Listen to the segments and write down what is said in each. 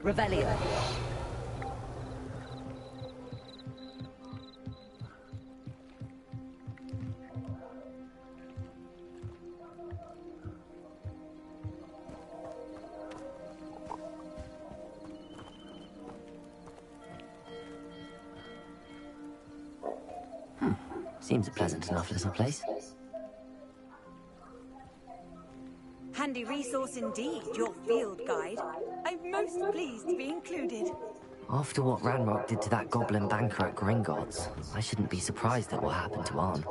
Revelio. Seems a pleasant enough little place. Handy resource indeed, your field guide. I'm most pleased to be included. After what Ranrock did to that goblin banker at Gringotts, I shouldn't be surprised at what happened to Arn.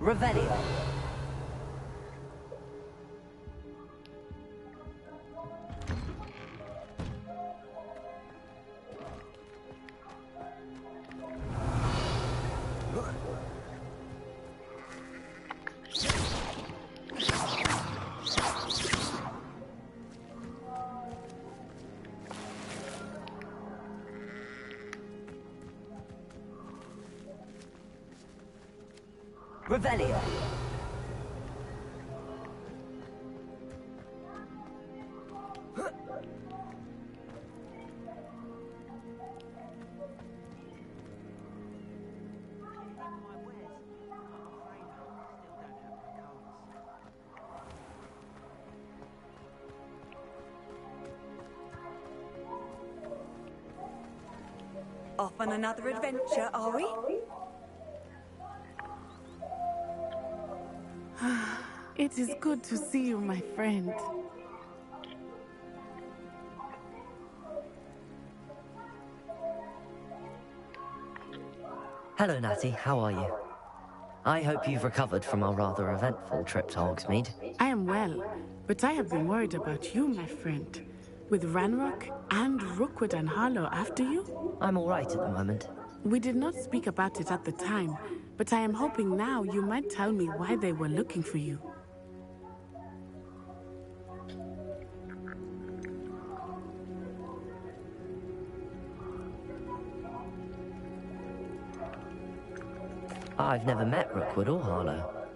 Revelio. Revelio. Off on another adventure, are we? It is good to see you, my friend. Hello, Natty. How are you? I hope you've recovered from our rather eventful trip to Hogsmeade. I am well, but I have been worried about you, my friend. With Ranrock and Rookwood and Harlow after you? I'm all right at the moment. We did not speak about it at the time, but I am hoping now you might tell me why they were looking for you. I've never met Rookwood or Harlow.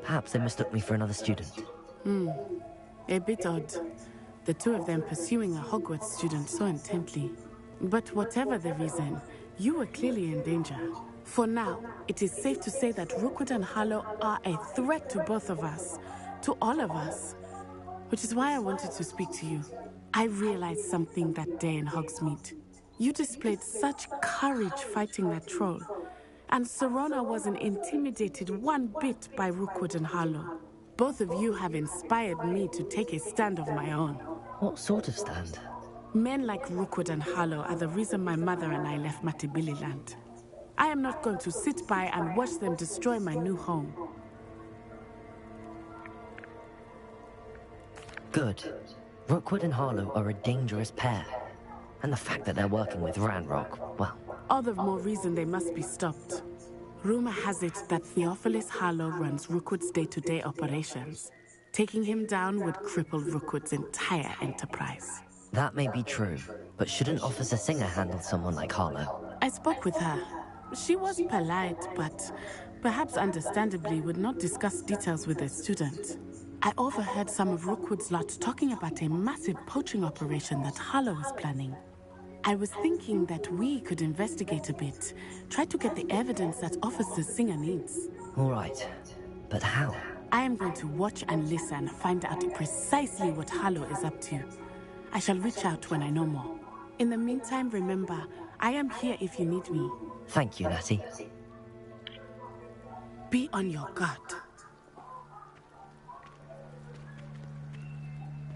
Perhaps they mistook me for another student. A bit odd. The two of them pursuing a Hogwarts student so intently. But whatever the reason, you were clearly in danger. For now, it is safe to say that Rookwood and Harlow are a threat to both of us. To all of us. Which is why I wanted to speak to you. I realized something that day in Hogsmeade. You displayed such courage fighting that troll. And Serona wasn't intimidated one bit by Rookwood and Harlow. Both of you have inspired me to take a stand of my own. What sort of stand? Men like Rookwood and Harlow are the reason my mother and I left Matibili land. I am not going to sit by and watch them destroy my new home. Good. Rookwood and Harlow are a dangerous pair. And the fact that they're working with Ranrock, well... All the more reason they must be stopped. Rumor has it that Theophilus Harlow runs Rookwood's day-to-day operations. Taking him down would cripple Rookwood's entire enterprise. That may be true, but shouldn't Officer Singer handle someone like Harlow? I spoke with her. She was polite, but perhaps understandably would not discuss details with a student. I overheard some of Rookwood's lot talking about a massive poaching operation that Harlow was planning. I was thinking that we could investigate a bit, try to get the evidence that Officer Singer needs. All right, but how? I am going to watch and listen, find out precisely what Harlow is up to. I shall reach out when I know more. In the meantime, remember, I am here if you need me. Thank you, Natty. Be on your guard.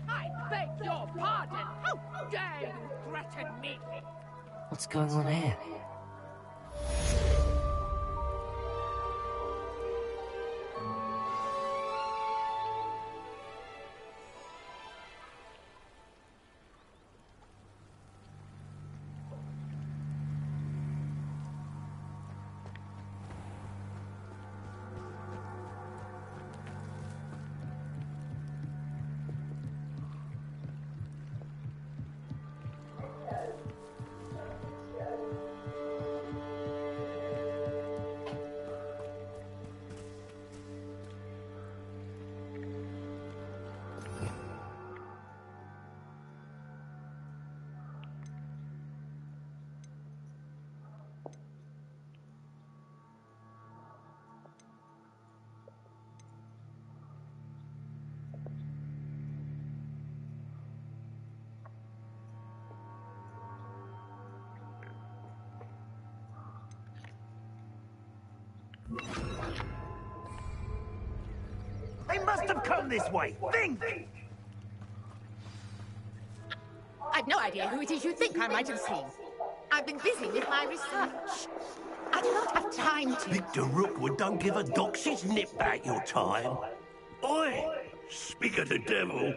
I beg your pardon! How dare you threaten me? What's going on here? must have come this way. Think! I've no idea who it is you think I might have seen. I've been busy with my research. I do not have time to... Victor Rookwood don't give a doxy's nip about your time. Oi! Speak of the devil.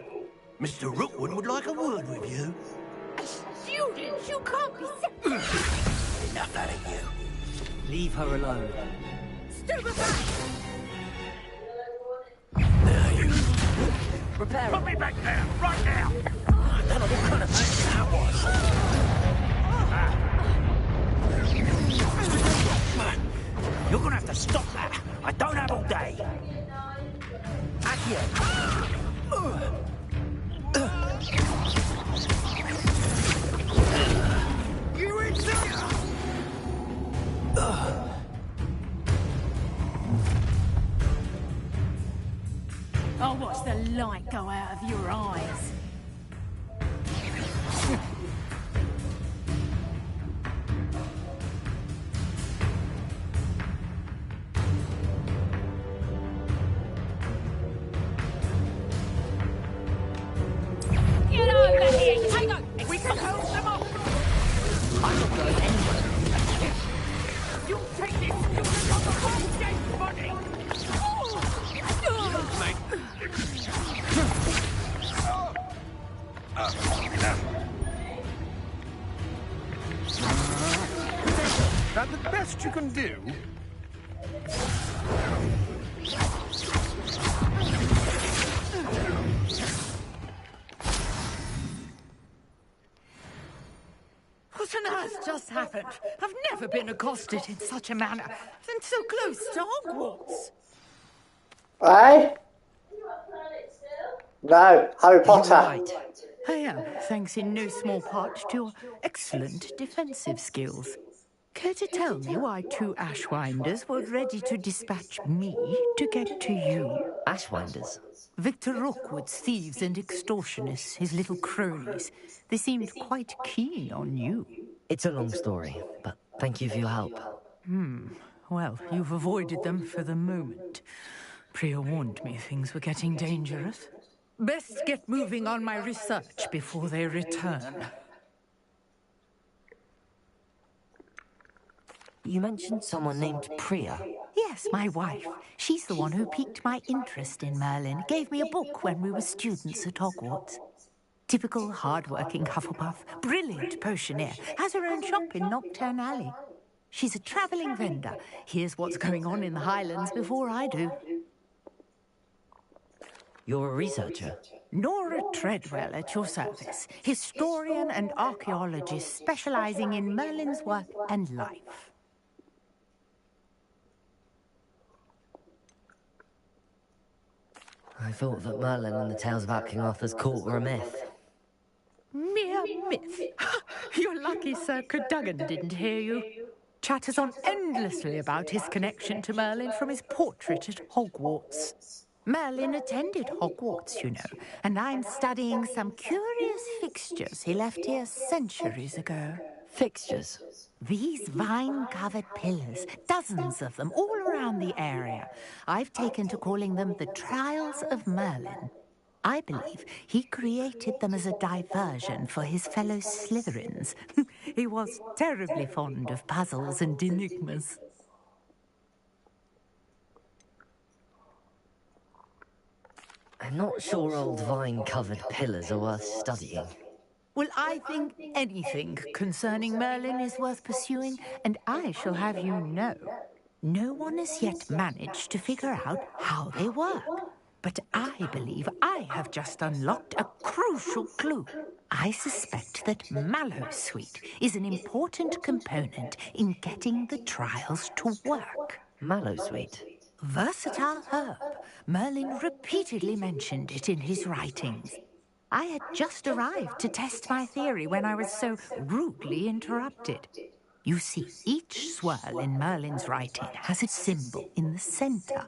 Mr. Rookwood would like a word with you. A student? You can't be... Enough out of you. Leave her alone. Stupefy! Now you... Repair Put it. me back down, right now! I don't know what kind of thing that was. You're gonna have to stop that. I don't have all day. You idiot! I'll watch the light go out of your eyes. Get over here! Hang on! We can hold them off! I'm not going anywhere. You take this! You got the wrong dead body! That the best you can do? What on earth just happened? I've never been accosted in such a manner, and so close to Hogwarts. Aye? No, Harry Potter. Right. I am, thanks in no small part to your excellent defensive skills. Care to tell me why two Ashwinders were ready to dispatch me to get to you? Ashwinders. Victor Rookwood's thieves and extortionists, his little cronies. They seemed quite keen on you. It's a long story, but thank you for your help. Well, you've avoided them for the moment. Priya warned me things were getting dangerous. Best get moving on my research before they return. You mentioned someone named Priya. Yes, my wife. She's the one who piqued my interest in Merlin. Gave me a book when we were students at Hogwarts. Typical hard-working Hufflepuff, brilliant potioneer, has her own shop in Nocturne Alley. She's a travelling vendor. Hears what's going on in the Highlands before I do. You're a researcher. Nora Treadwell at your service. Historian and archaeologist specialising in Merlin's work and life. I thought that Merlin and the tales about King Arthur's court were a myth. Mere myth. You're lucky Sir Cadogan didn't hear you. Chatters on endlessly about his connection to Merlin from his portrait at Hogwarts. Merlin attended Hogwarts, you know, and I'm studying some curious fixtures he left here centuries ago. Fixtures. These vine-covered pillars, dozens of them all around the area. I've taken to calling them the Trials of Merlin. I believe he created them as a diversion for his fellow Slytherins. He was terribly fond of puzzles and enigmas. I'm not sure old vine-covered pillars are worth studying. Well, I think anything concerning Merlin is worth pursuing, and I shall have you know, no one has yet managed to figure out how they work. But I believe I have just unlocked a crucial clue. I suspect that Mallowsweet is an important component in getting the trials to work. Mallowsweet. Versatile herb. Merlin repeatedly mentioned it in his writings. I had just arrived to test my theory when I was so rudely interrupted. You see, each swirl in Merlin's writing has a symbol in the center.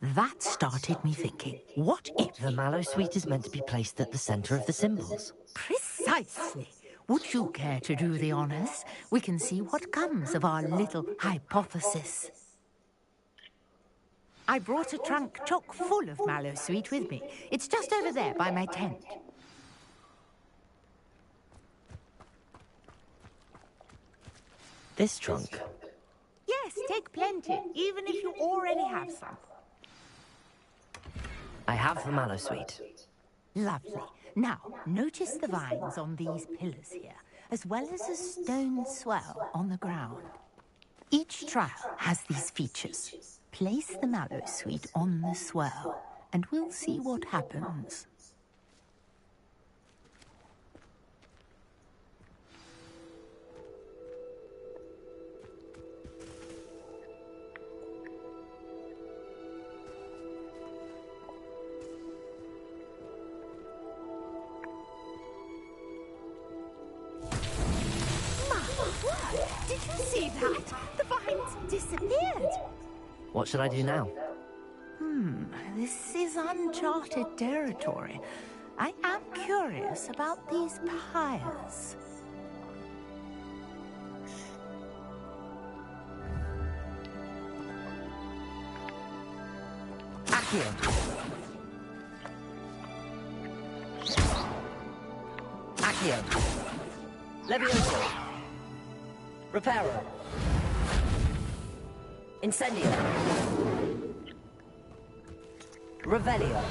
That started me thinking, what if... The Mallowsweet is meant to be placed at the center of the symbols. Precisely. Would you care to do the honors? We can see what comes of our little hypothesis. I brought a trunk chock full of mallow sweet with me. It's just over there by my tent. This trunk? Yes, take plenty, even if you already have some. I have the mallow sweet. Lovely. Now, notice the vines on these pillars here, as well as a stone swell on the ground. Each trial has these features. Place the mallow sweet on the swell, and we'll see what happens. Did you see that? The vines disappeared. What should I do now? This is uncharted territory. I am curious about these pyres. Accio! Accio! Levioso! Reparo! Incendio! Revelio!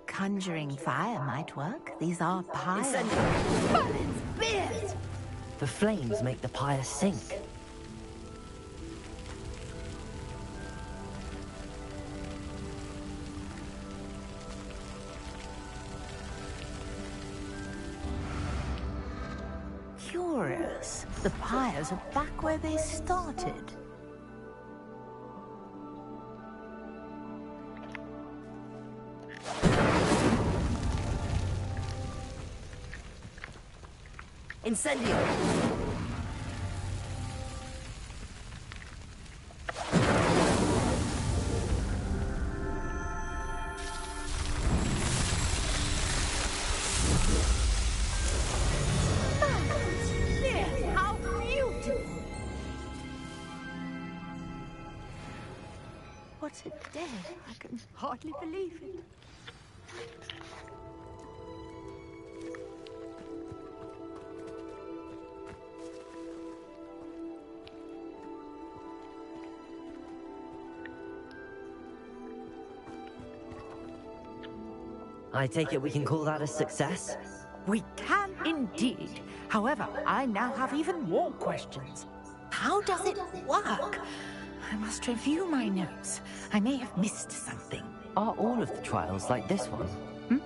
Conjuring fire might work. These are pyres. Incendio! Merlin's beard! The flames make the pyre sink. Curious. The pyres are back where they started. Incendio! How beautiful! What a day! I can hardly believe it. I take it we can call that a success? We can indeed. However, I now have even more questions. How does it work? I must review my notes. I may have missed something. Are all of the trials like this one?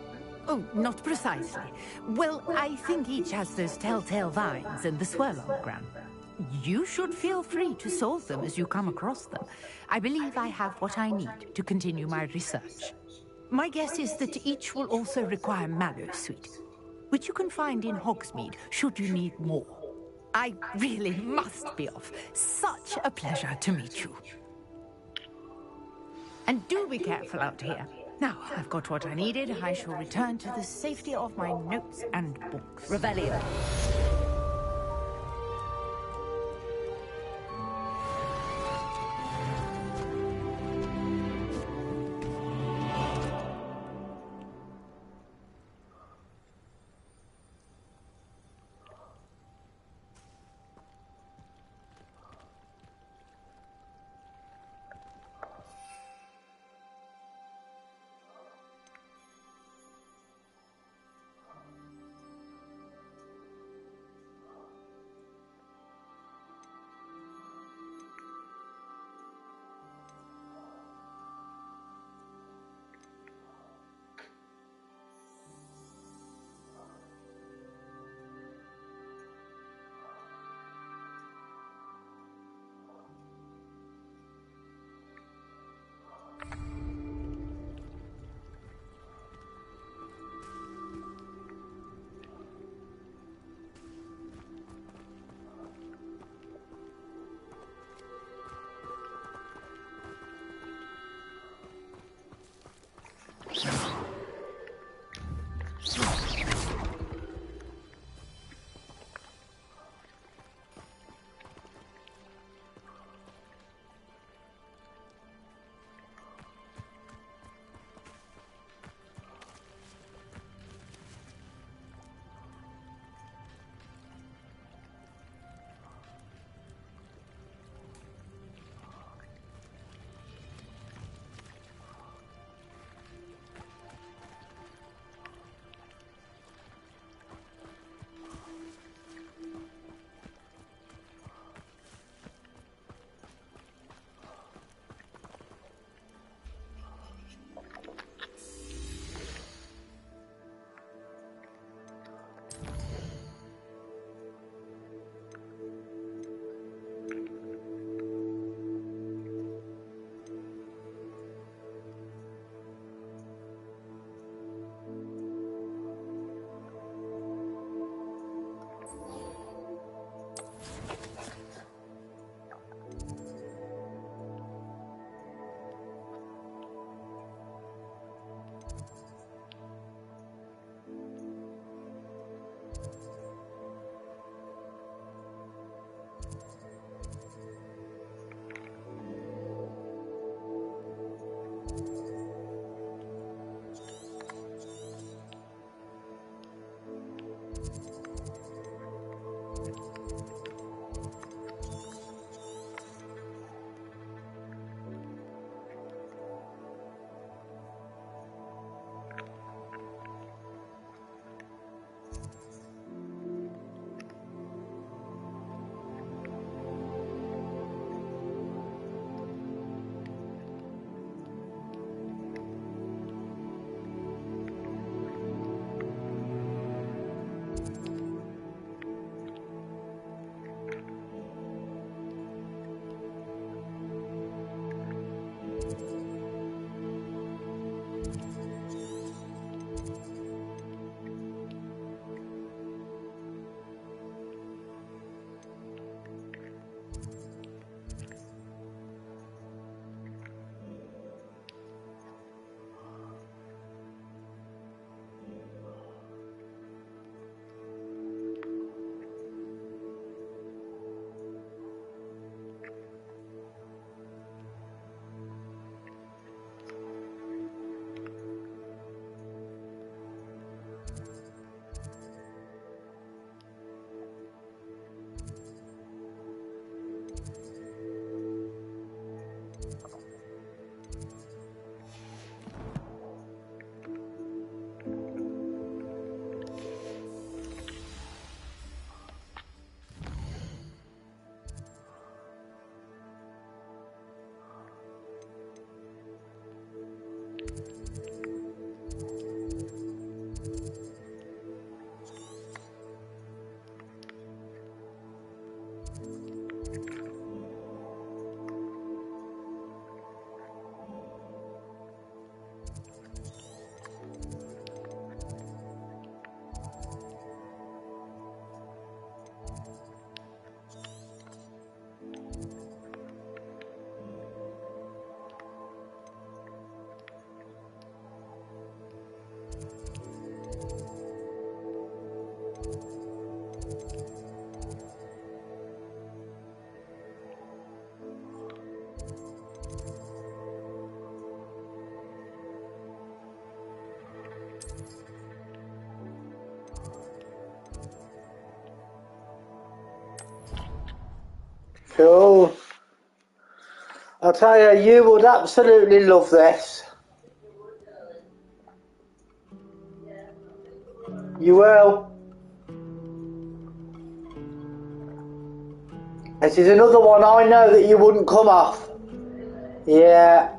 Oh, not precisely. Well, I think each has those telltale vines and the swirl on the ground. You should feel free to solve them as you come across them. I believe I have what I need to continue my research. My guess is that each will also require mallow sweet, which you can find in Hogsmeade should you need more. I really must be off. Such a pleasure to meet you. And do be careful out here. Now, I've got what I needed. I shall return to the safety of my notes and books. Revelio! Cool. I'll tell you, you would absolutely love this. You will. This is another one I know that you wouldn't come off. Yeah.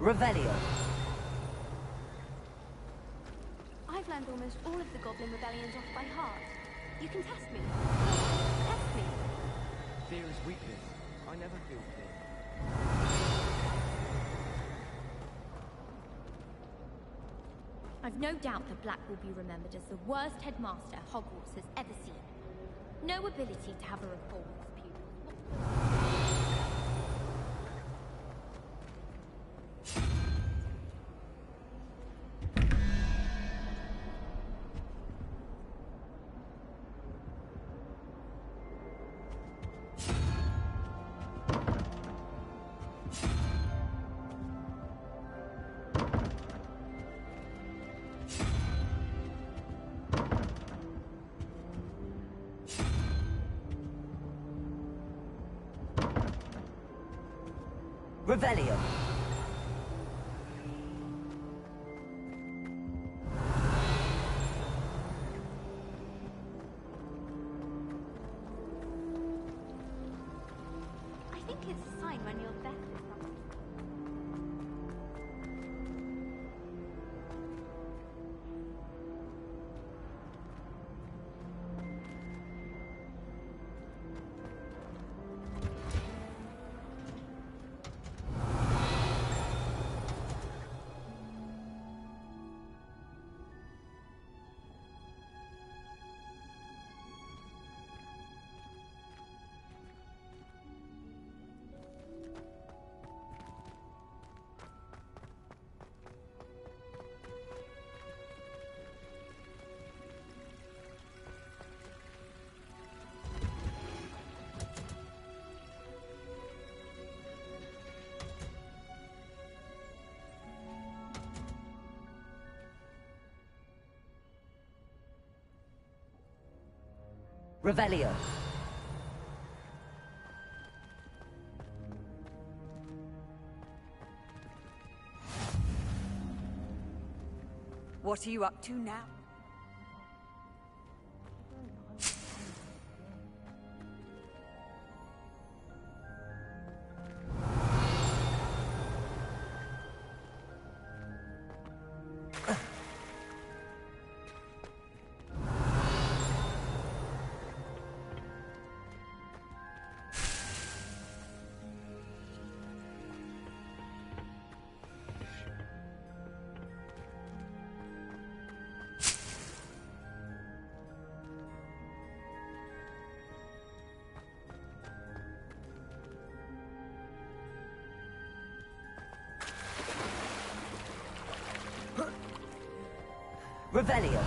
Revelio. I've learned almost all of the Goblin rebellions off by heart. You can test me. Test me. Fear is weakness. I never feel fear. I've no doubt that Black will be remembered as the worst headmaster Hogwarts has ever seen. No ability to have a reform his pupils. Revelio. I think it's a sign when you're better with something. Revelio. What are you up to now? Revelio.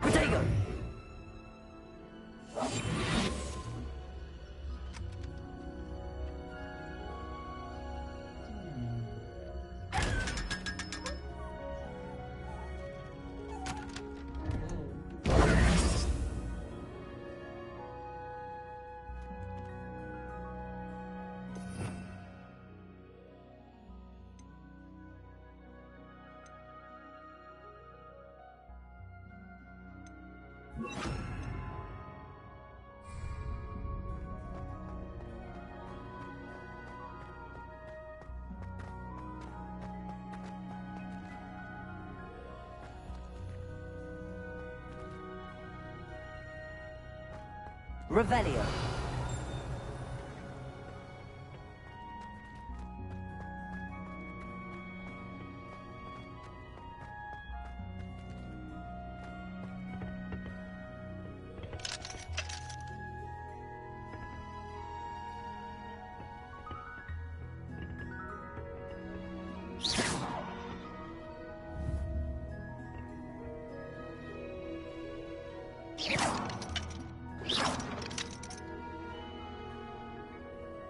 Protego! Revelio.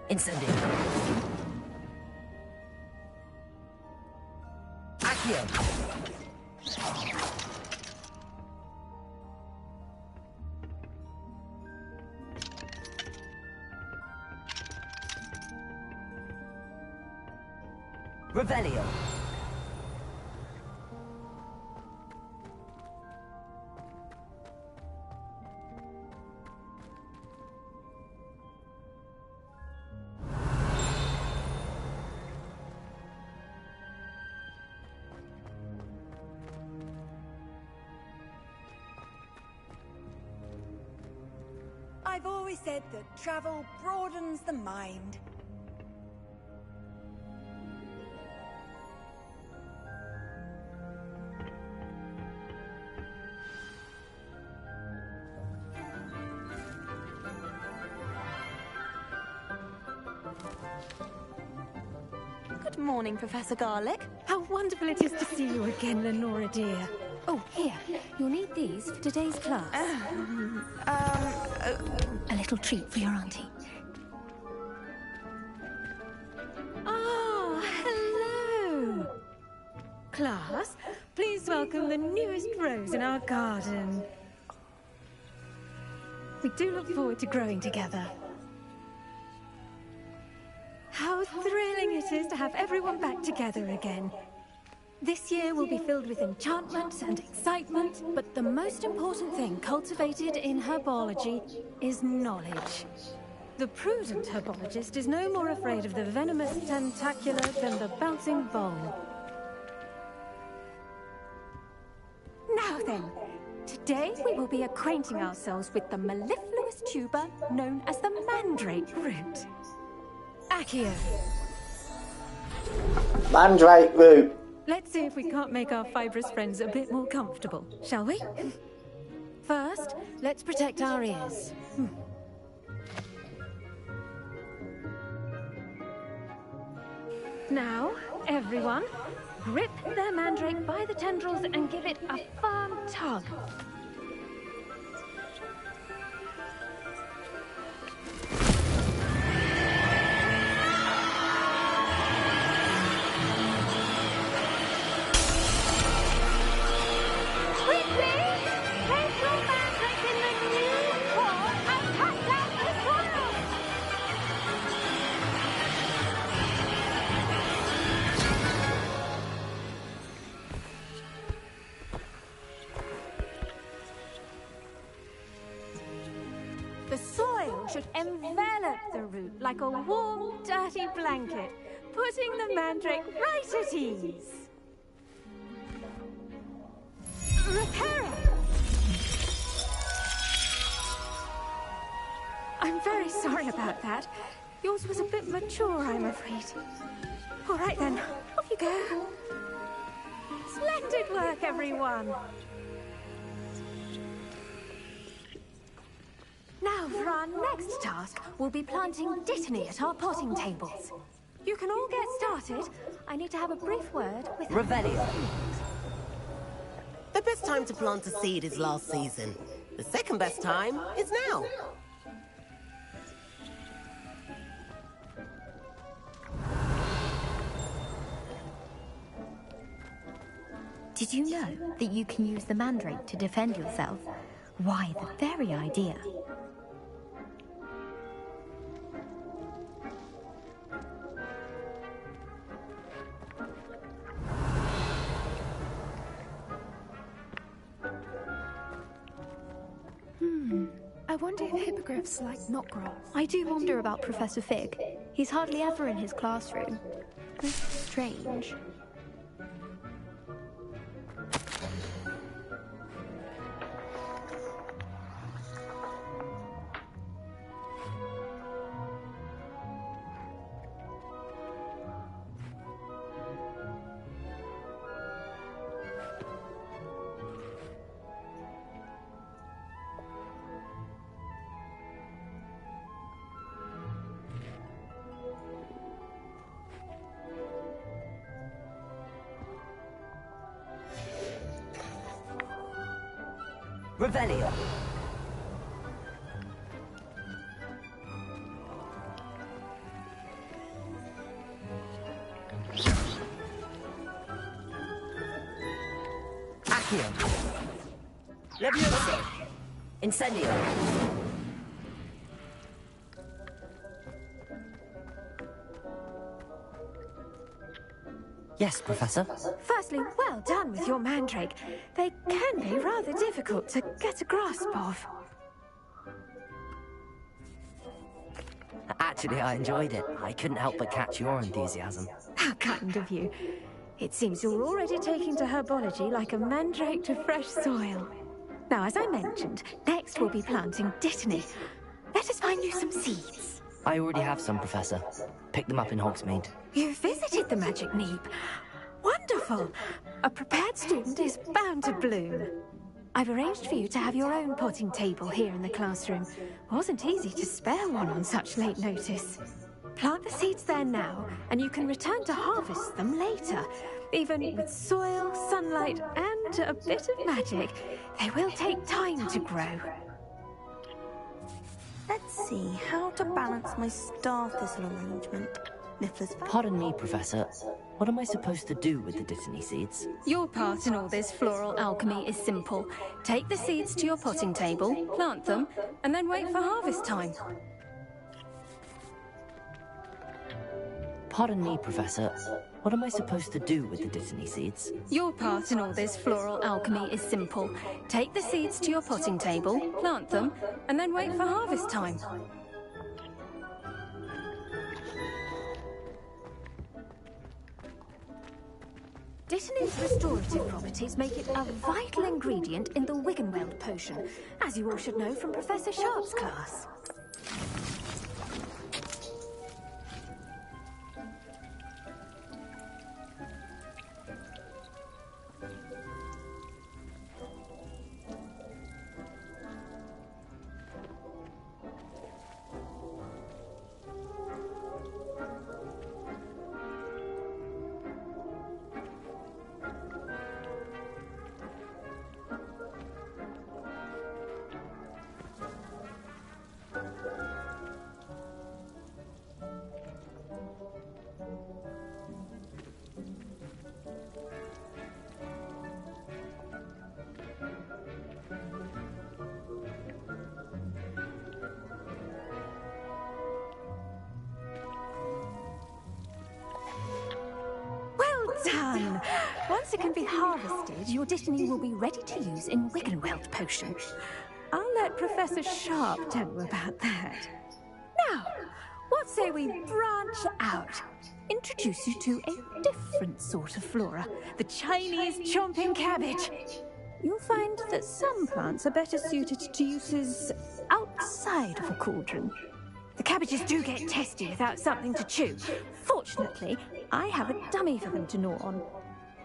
Incendio. Accio. Revelio. I've always said that travel broadens the mind. Good morning, Professor Garlic. How wonderful it is to see you again, Lenora dear. Oh, here. You'll need these for today's class. A little treat for your auntie. Ah, hello! Class, please welcome the newest rose in our garden. We do look forward to growing together. How thrilling it is to have everyone back together again. This year will be filled with enchantment and excitement, but the most important thing cultivated in herbology is knowledge. The prudent herbologist is no more afraid of the venomous tentacular than the bouncing vole. Now then, today we will be acquainting ourselves with the mellifluous tuber known as the mandrake root. Accio. Mandrake root. Let's see if we can't make our fibrous friends a bit more comfortable, shall we? First, let's protect our ears. Now, everyone, grip their mandrake by the tendrils and give it a firm tug. The soil should envelop the root like a warm, dirty blanket, putting the mandrake right at ease. Reparo! I'm very sorry about that. Yours was a bit mature, I'm afraid. All right then, off you go. Splendid work, everyone. Now for our next task, we'll be planting Dittany at our potting tables. You can all get started. I need to have a brief word with... Revelio. The best time to plant a seed is last season. The second best time is now. Did you know that you can use the mandrake to defend yourself? Why, the very idea. I wonder if hippogriffs like knot grass. I do wonder about Professor Fig. He's hardly ever in his classroom. That's strange. Revelio. Accio. Levioso. Incendio. Yes, Professor. Firstly, well done with your mandrake. They can be rather difficult to get a grasp of. Actually, I enjoyed it. I couldn't help but catch your enthusiasm. How kind of you. It seems you're already taking to herbology like a mandrake to fresh soil. Now, as I mentioned, next we'll be planting Dittany. Let us find you some seeds. I already have some, Professor. Picked them up in Hogsmeade. You visited the Magic Neep. Wonderful! A prepared student is bound to bloom. I've arranged for you to have your own potting table here in the classroom. Wasn't easy to spare one on such late notice. Plant the seeds there now, and you can return to harvest them later. Even with soil, sunlight, and a bit of magic, they will take time to grow. Let's see how to balance my star thistle arrangement. Niffler's Pardon me, Professor. What am I supposed to do with the Dittany seeds? Your part in all this floral alchemy is simple. Take the seeds to your potting table, plant them, and then wait for harvest time. Pardon me, Professor. What am I supposed to do with the Dittany seeds? Your part in all this floral alchemy is simple. Take the seeds to your potting table, plant them, and then wait for harvest time. Dittany's restorative properties make it a vital ingredient in the Wiggenweld potion, as you all should know from Professor Sharp's class. Done! Once it can be harvested, your Dittany will be ready to use in Wiggenweld potion. I'll let Professor Sharp tell you about that. Now, what say we branch out? introduce you to a different sort of flora, the Chinese chomping cabbage. You'll find that some plants are better suited to uses outside of a cauldron. The cabbages do get testy without something to chew. Fortunately, I have a dummy for them to gnaw on.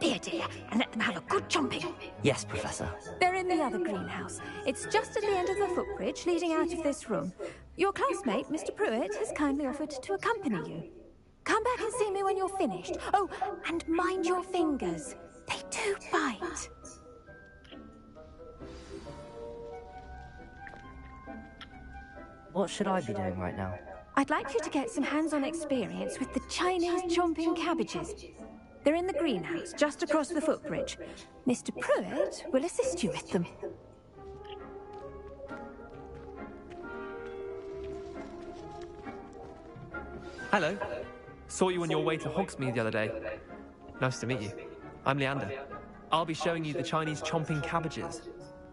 Be a dear and let them have a good chomping. Yes, Professor. They're in the other greenhouse. It's just at the end of the footbridge leading out of this room. Your classmate, Mr. Pruitt, has kindly offered to accompany you. Come back and see me when you're finished. Oh, and mind your fingers. They do bite. What should I be doing right now? I'd like you to get some hands-on experience with the Chinese chomping cabbages. They're in the greenhouse, just across the footbridge. Mr. Pruitt will assist you with them. Hello. Saw you on your way to Hogsmeade the other day. Nice to meet you. I'm Leander. I'll be showing you the Chinese chomping cabbages.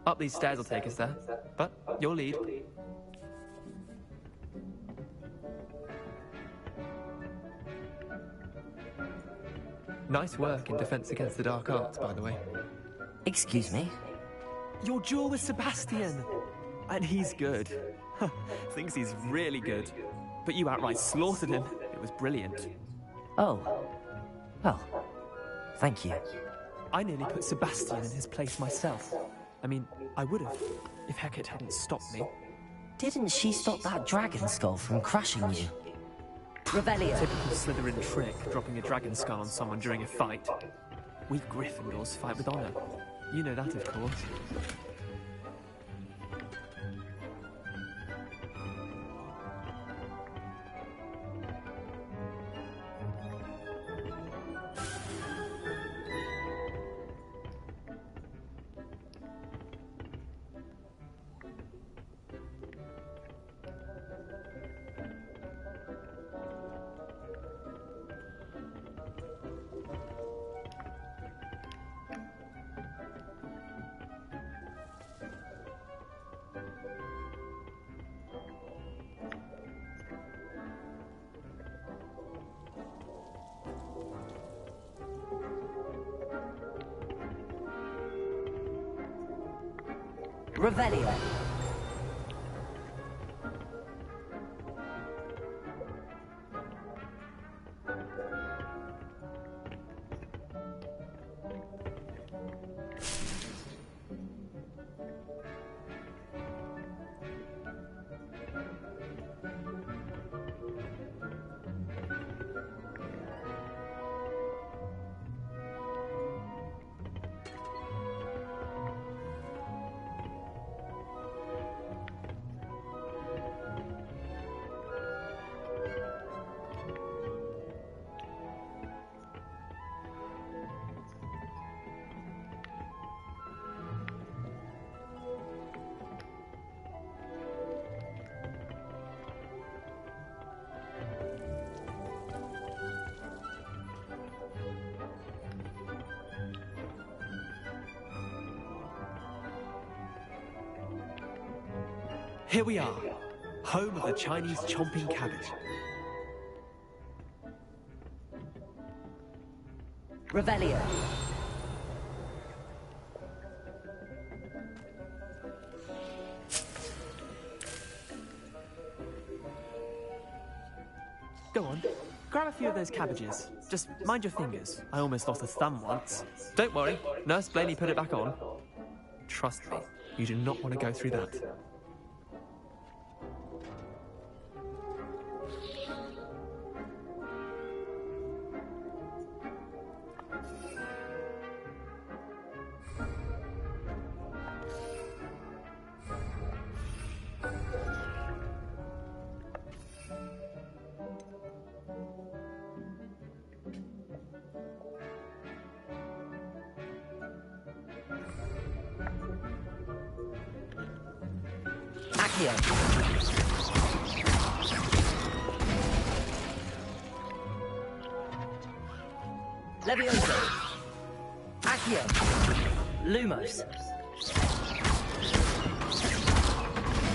Up these stairs will take us there, but your lead. Nice work in Defense Against the Dark Arts, by the way. Excuse me? Your duel with Sebastian! And he's good. Thinks he's really good. But you outright slaughtered him. It was brilliant. Oh. Well, thank you. I nearly put Sebastian in his place myself. I mean, I would have, if Hecate hadn't stopped me. Didn't she stop that dragon skull from crushing you? Revelio. Typical Slytherin trick, dropping a dragon skull on someone during a fight. We Gryffindors fight with honor. You know that, of course. Revelio. Here we are, home of the Chinese chomping cabbage. Revelio. Go on, grab a few of those cabbages. Just mind your fingers. I almost lost a thumb once. Don't worry, Nurse Blaney put it back on. Trust me, you do not want to go through that. Leviosa. Accio. Lumos.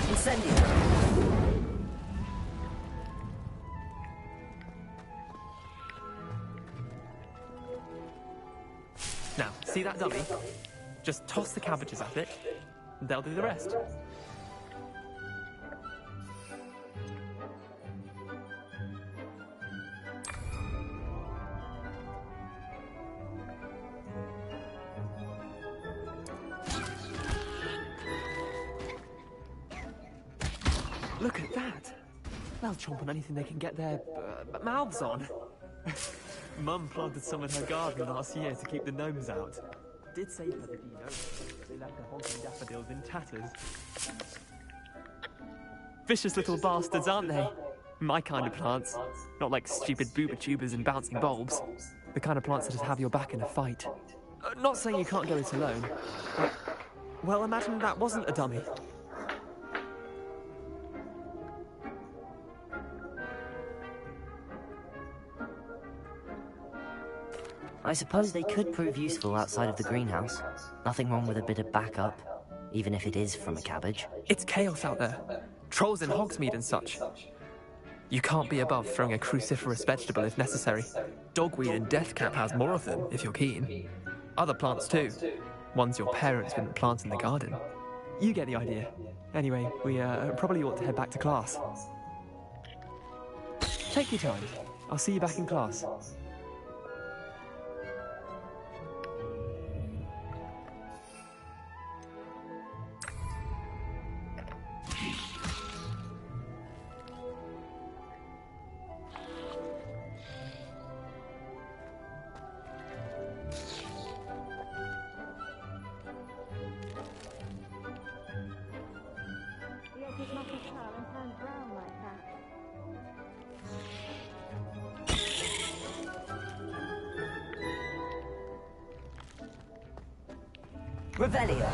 Incendio. Now, see that dummy? Just toss the cabbages at it, and they'll do the rest. Look at that! They'll chomp on anything they can get their mouths on. Mum planted some in her garden last year to keep the gnomes out. Did save her the dino. They left the hogs and daffodils in tatters. Vicious little bastards, aren't they? My kind of plants. Not like stupid booba tubers and bouncing bulbs. The kind of plants that just have your back in a fight. Not saying you can't go it alone. Well, imagine that wasn't a dummy. I suppose they could prove useful outside of the greenhouse. Nothing wrong with a bit of backup, even if it is from a cabbage. It's chaos out there. Trolls in Hogsmeade and such. You can't be above throwing a cruciferous vegetable if necessary. Dogweed and deathcap has more of them, if you're keen. Other plants too. Ones your parents didn't plant in the garden. You get the idea. Anyway, we probably ought to head back to class. Take your time. I'll see you back in class. Revelio.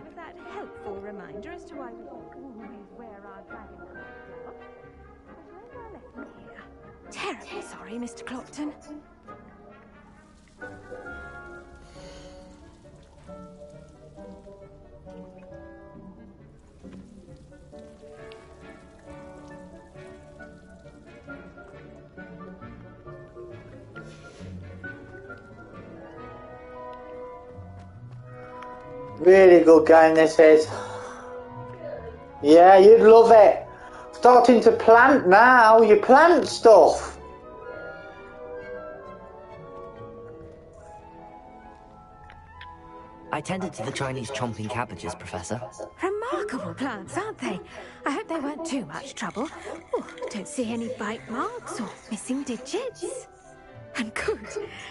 Was that a helpful reminder as to why we always wear our dragon gloves? But where's our lesson here? Terribly sorry, Mr. Clopton. Really good game this is. Yeah, you'd love it. Starting to plant now. You plant stuff. I tended to the Chinese chomping cabbages, Professor. Remarkable plants, aren't they? I hope they weren't too much trouble. Oh, don't see any bite marks or missing digits. And good,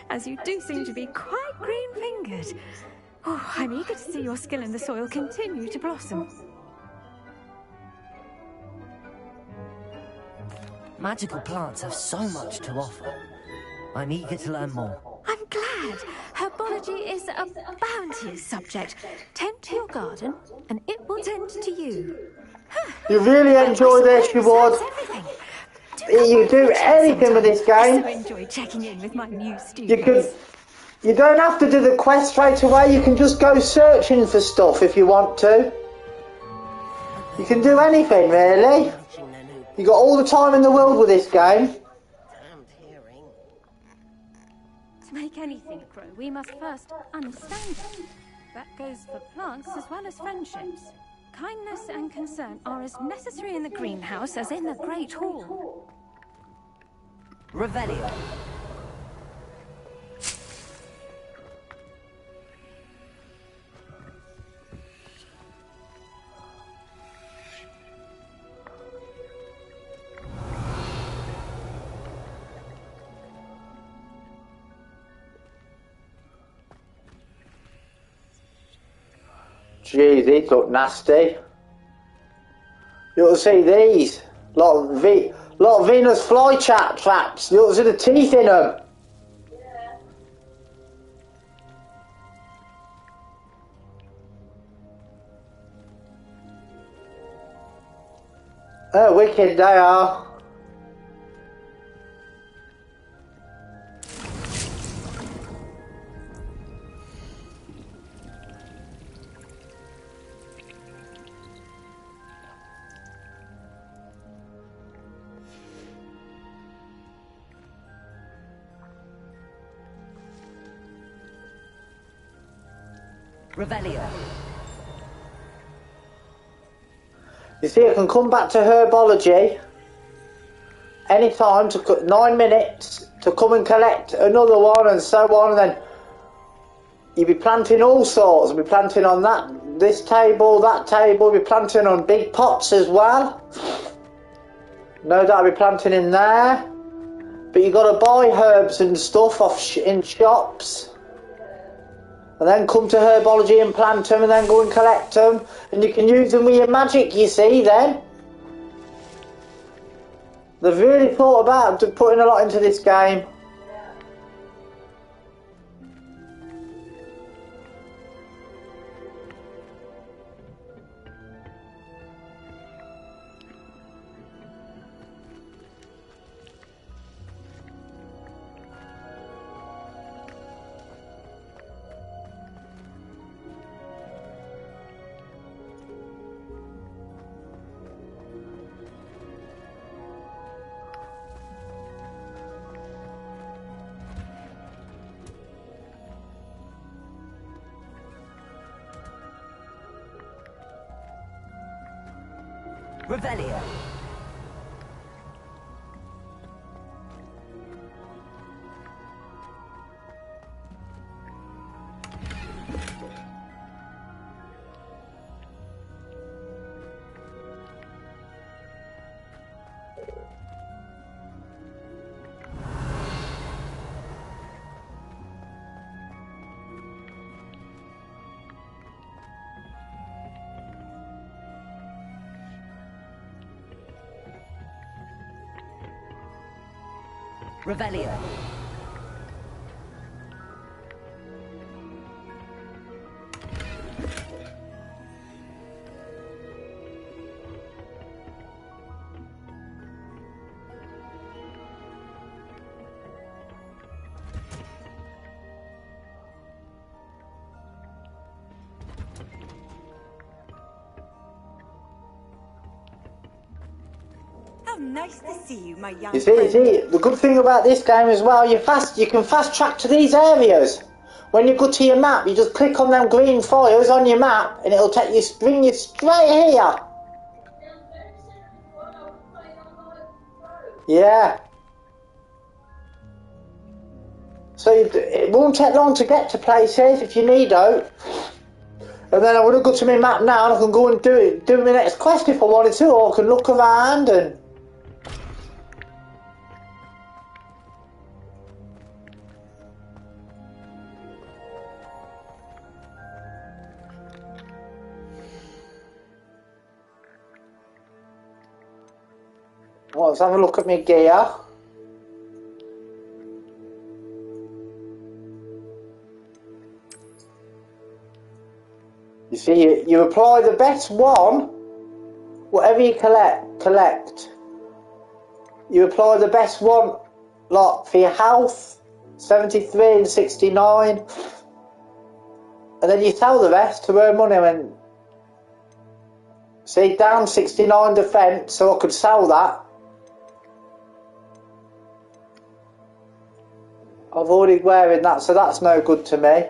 as you do seem to be quite green-fingered. Oh, I'm eager to see your skill in the soil continue to blossom. Magical plants have so much to offer. I'm eager to learn more. I'm glad. Herbology is a bounteous subject. Tend to your garden, and it will tend to you. You really enjoy this, you would. You do anything with this game. I so enjoy checking in with my new students. You don't have to do the quest straight away. You can just go searching for stuff if you want to. You can do anything, really. You got all the time in the world with this game. To make anything grow, we must first understand it. That goes for plants as well as friendships. Kindness and concern are as necessary in the greenhouse as in the Great Hall. Revelio. Gee, these look nasty. You'll see these. Lot of Venus flytraps. You'll see the teeth in them. Oh, wicked they are. Revelio. You see, I can come back to herbology anytime to 9 minutes to come and collect another one and so on, and then you'll be planting all sorts. You'll be planting on this table, that table, you'll be planting on big pots as well. No doubt I'll be planting in there. But you've got to buy herbs and stuff in shops. And then come to herbology and plant them and then go and collect them. And you can use them with your magic, you see, then. They've really thought about putting a lot into this game. Revelio. Revelio. How nice to see you, my young You see, the good thing about this game as well, you can fast track to these areas. When you go to your map, you just click on them green fires on your map and it'll bring you straight here. Yeah. So it won't take long to get to places if you need out. And then I would have got to my map now and I can go and do my next quest if I wanted to, or I can look around and... Well, let's have a look at my gear. You see, you apply the best one, whatever you collect. You apply the best one, like for your health, 73 and 69, and then you sell the rest to earn money. When see, down 69 defense, so I could sell that. I've already wearing that, so that's no good to me.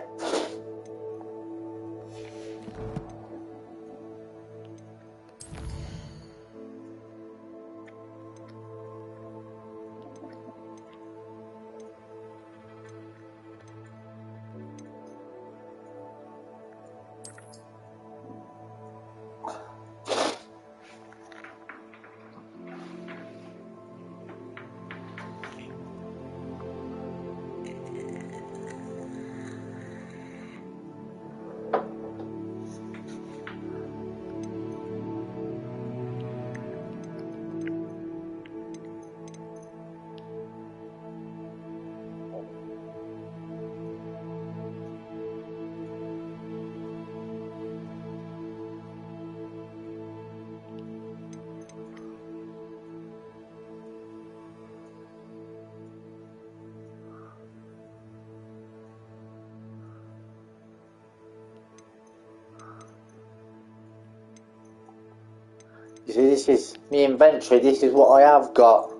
You see, this is my inventory. This is what I have got.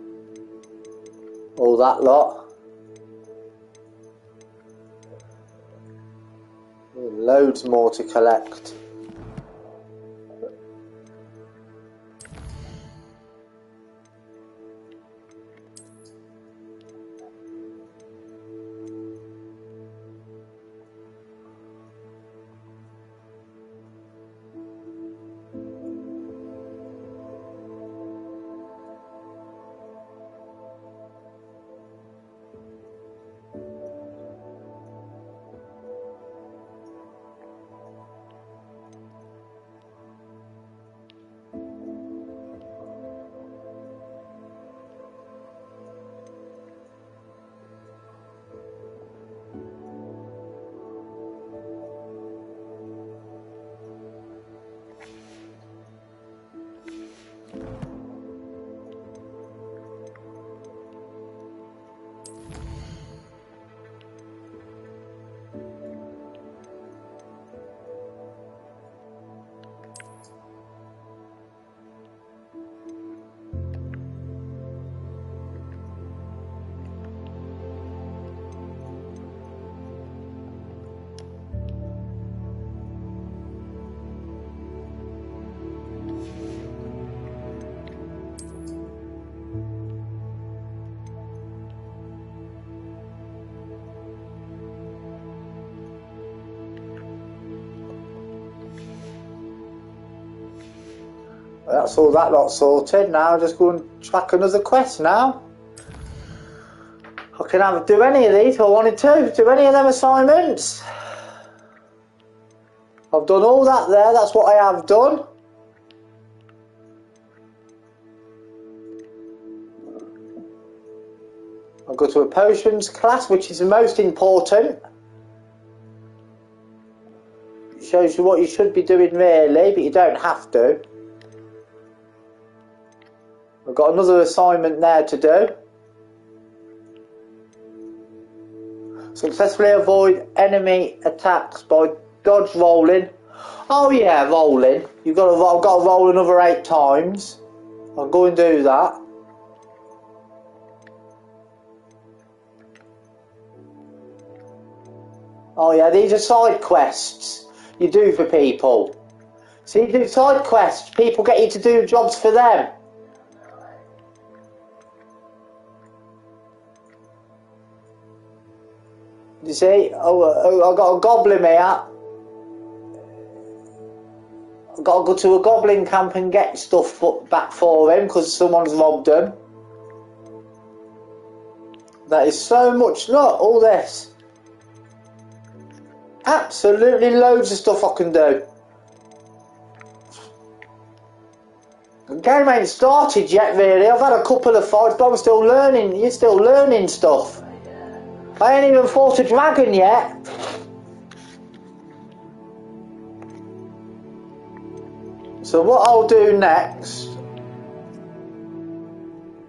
All that lot. Loads more to collect. That's all that lot sorted. Now just go and track another quest now. I can do any of these if I wanted to. Do any of them assignments. I've done all that there. That's what I have done. I'll go to a potions class, which is the most important. It shows you what you should be doing really, but you don't have to. I've got another assignment there to do. Successfully avoid enemy attacks by dodge rolling. Oh yeah, rolling. I've got to roll another 8 times. I'll go and do that. Oh yeah, these are side quests you do for people. So you do side quests, people get you to do jobs for them. You see, I've got a goblin here. I've got to go to a goblin camp and get stuff back for him because someone's robbed him. That is so much, look, all this. Absolutely loads of stuff I can do. The game ain't started yet really. I've had a couple of fights but I'm still learning. You're still learning stuff. I ain't even fought a dragon yet. So what I'll do next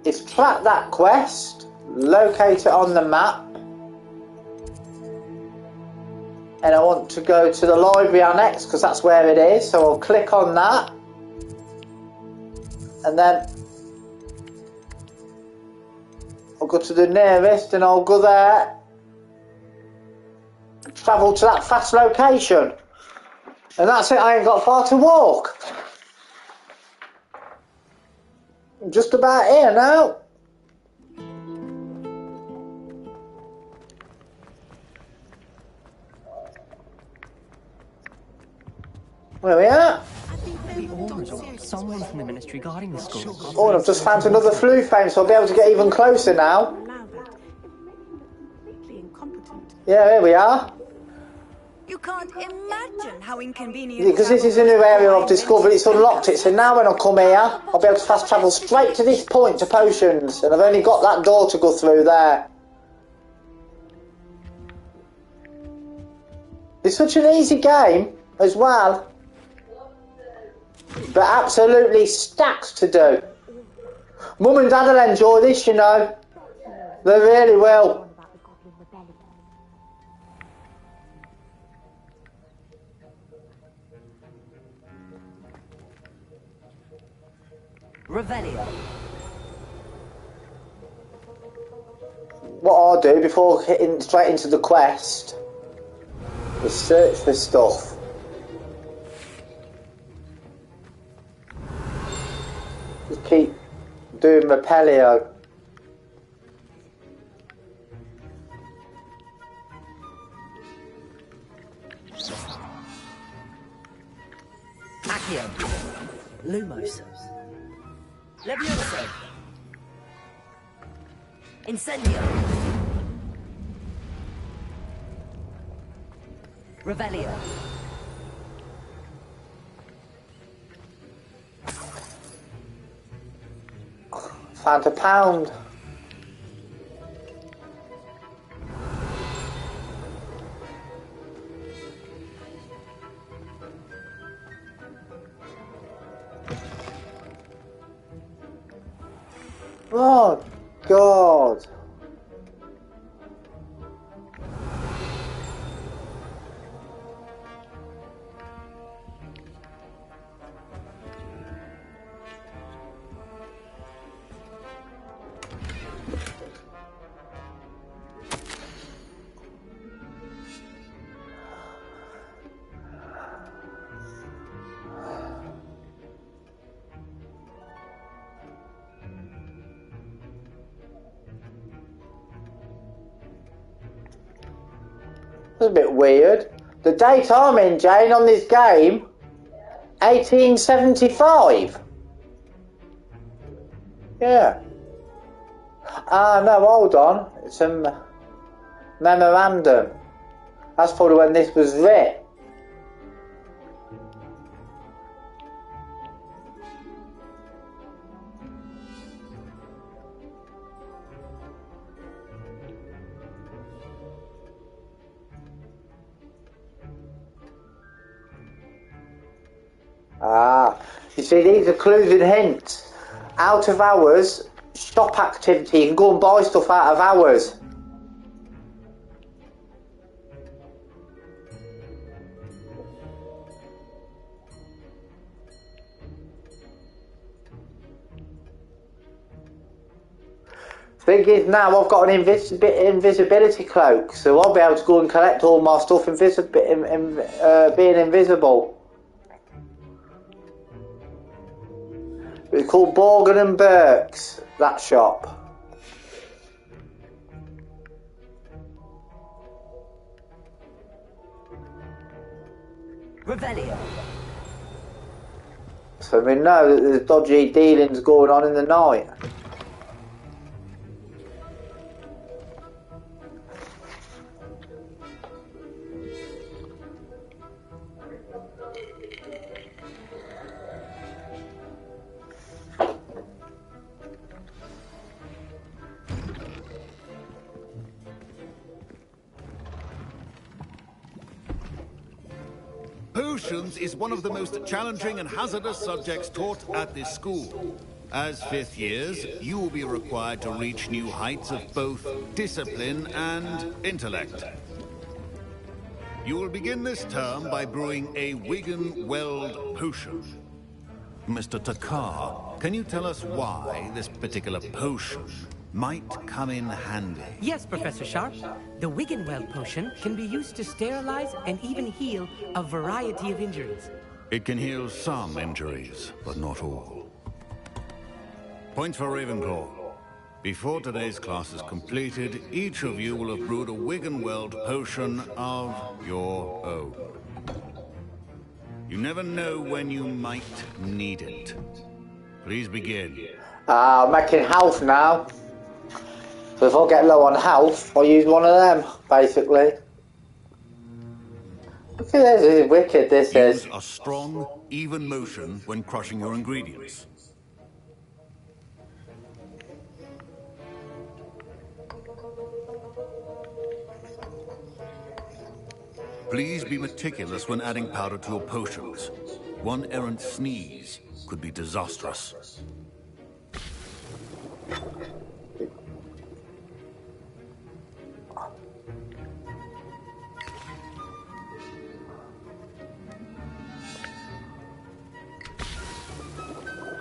is track that quest, locate it on the map, and I want to go to the library annex because that's where it is, so I'll click on that and then I'll go to the nearest and I'll go there, travel to that fast location, and that's it. I ain't got far to walk. I'm just about here now. Where we are? Someone from the ministry guarding the school. Oh, and I've just found another flu flame, so I'll be able to get even closer now. Yeah, here we are. You can't imagine how inconvenient. Because this is a new area I've discovered, it's unlocked it, so now when I come here, I'll be able to fast travel straight to this point to potions, and I've only got that door to go through there. It's such an easy game as well, but absolutely stacks to do. Mum and Dad will enjoy this, you know. They really will. Revelio. What I'll do before getting straight into the quest is search for stuff. Just keep doing Repelio. Accio. Lumos. Levioso. Incendio. Revelio. Found a pound. Oh, God. That's a bit weird. The date I'm in, Jane, on this game, 1875. Yeah. No, hold on. It's a memorandum. That's probably when this was written. You see, these are clues and hints. Out of hours, shop activity. You can go and buy stuff out of hours. Thing is, now I've got an invisibility cloak, so I'll be able to go and collect all my stuff being invisible. It's called Borgen and Burke's, that shop. Revelio. So we know that there's dodgy dealings going on in the night. Potions is one of the most challenging and hazardous subjects taught at this school. As fifth years, you will be required to reach new heights of both discipline and intellect. You will begin this term by brewing a Wigan Weld potion. Mr. Takar, can you tell us why this particular potion might come in handy? Yes, Professor Sharp. The Wiggenweld potion can be used to sterilize and even heal a variety of injuries. It can heal some injuries, but not all. Points for Ravenclaw. Before today's class is completed, each of you will have brewed a Wiggenweld potion of your own. You never know when you might need it. Please begin. I'm making health now. So if I get low on health, I'll use one of them, basically. Look at this, this is wicked, this is. Use a strong, even motion when crushing your ingredients. Please be meticulous when adding powder to your potions. One errant sneeze could be disastrous.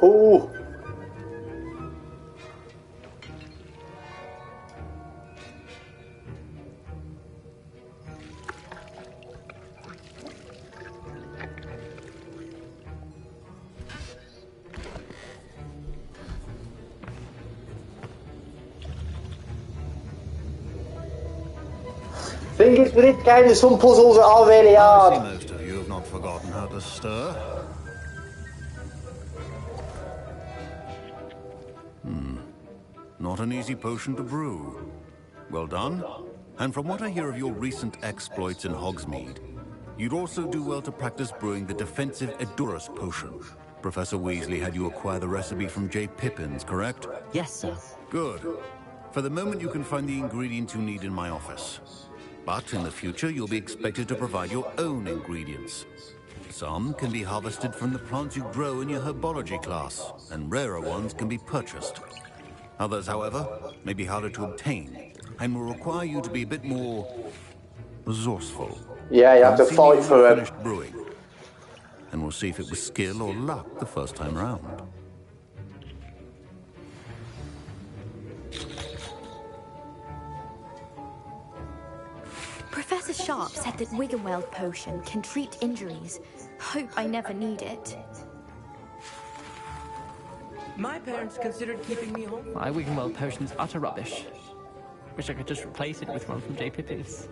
Ooh. thing is, with this game, there's some puzzles that are really I see hard. most of you have not forgotten how to stir. Not an easy potion to brew. Well done. And from what I hear of your recent exploits in Hogsmeade, you'd also do well to practice brewing the defensive Edurus potion. Professor Weasley had you acquire the recipe from J. Pippins, correct? Yes, sir. Good. For the moment, you can find the ingredients you need in my office. But in the future, you'll be expected to provide your own ingredients. Some can be harvested from the plants you grow in your herbology class, and rarer ones can be purchased. Others, however, may be harder to obtain, and will require you to be a bit more resourceful. Yeah, you have to fight for it. Finished brewing, and we'll see if it was skill or luck the first time round. Professor Sharp said that Wiggenweld potion can treat injuries. Hope I never need it. My parents considered keeping me home. My Wiggenweld potion is utter rubbish. Wish I could just replace it with one from J. Pippins.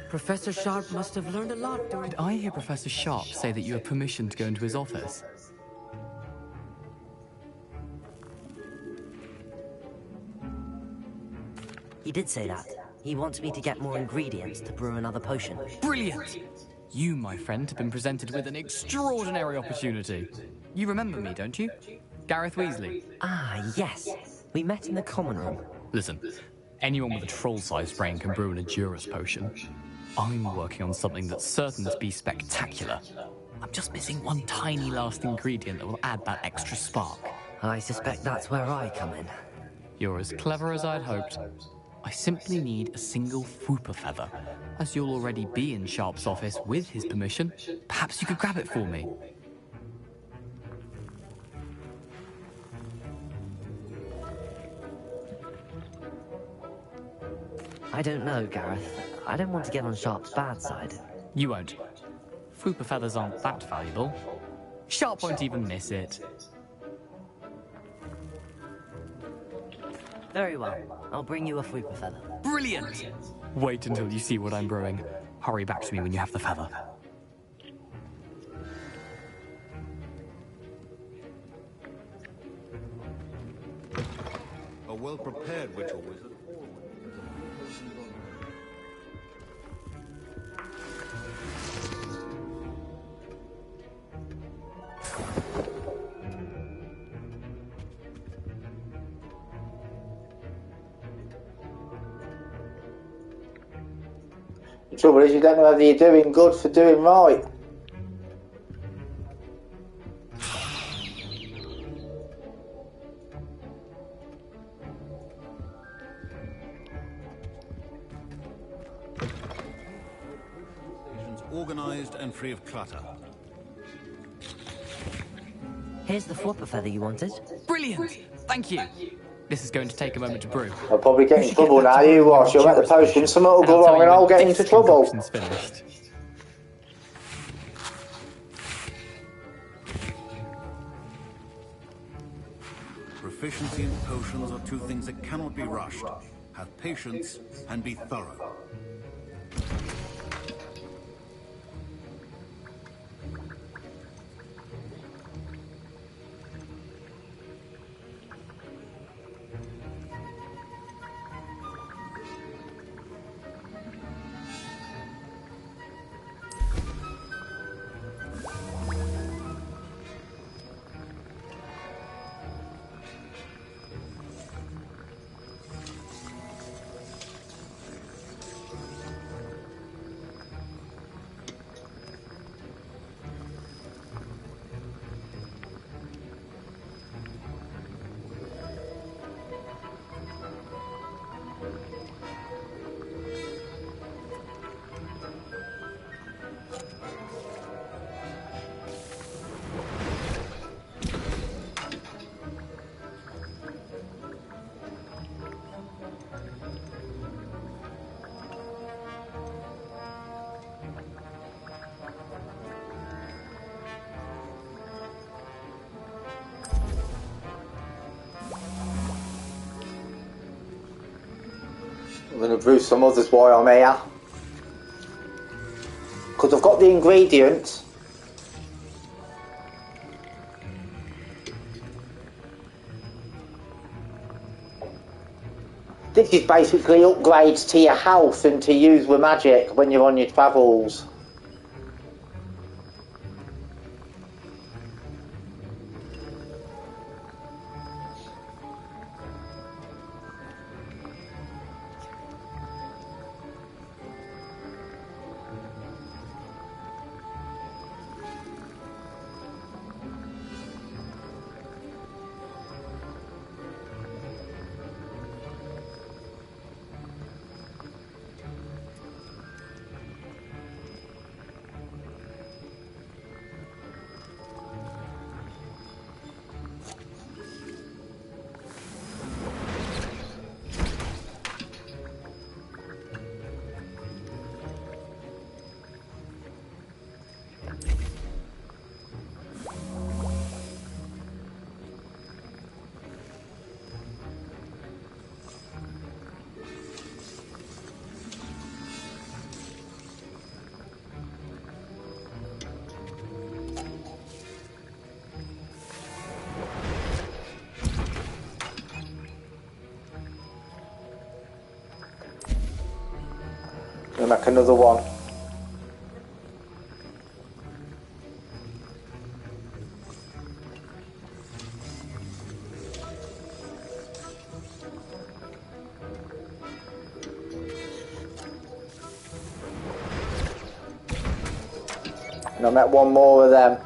Professor Sharp must have learned a lot during... Did I hear Professor Sharp say that you have permission to go into his office? He did say that. He wants me to get more ingredients to brew another potion. Brilliant! You, my friend, have been presented with an extraordinary opportunity. You remember me, don't you? Gareth Weasley. Ah, yes. We met in the common room. Listen, anyone with a troll-sized brain can brew an Edurus potion. I'm working on something that's certain to be spectacular. I'm just missing one tiny last ingredient that will add that extra spark. I suspect that's where I come in. You're as clever as I'd hoped. I simply need a single Fwooper feather. As you'll already be in Sharp's office with his permission, perhaps you could grab it for me. I don't know, Gareth. I don't want to get on Sharp's bad side. You won't. Fwooper feathers aren't that valuable. Sharp won't even miss it. Very well. I'll bring you a Fwooper feather. Brilliant! Wait until you see what I'm brewing. Hurry back to me when you have the feather. A well-prepared witcher wizard. The trouble is, you don't know whether you're doing good for doing right. Organized and free of clutter. Here's the Fwooper feather you wanted. Brilliant! Thank you. This is going to take a moment to brew. I'll probably get in trouble now. You watch. You'll make the potion, something will go wrong, and I'll get into trouble. Finished. Proficiency in potions are two things that cannot be rushed. Have patience and be thorough. I'm going to brew some others while I'm here. Because I've got the ingredients. This is basically upgrades to your health and to use with magic when you're on your travels. Gonna make another one. And I met one more of them.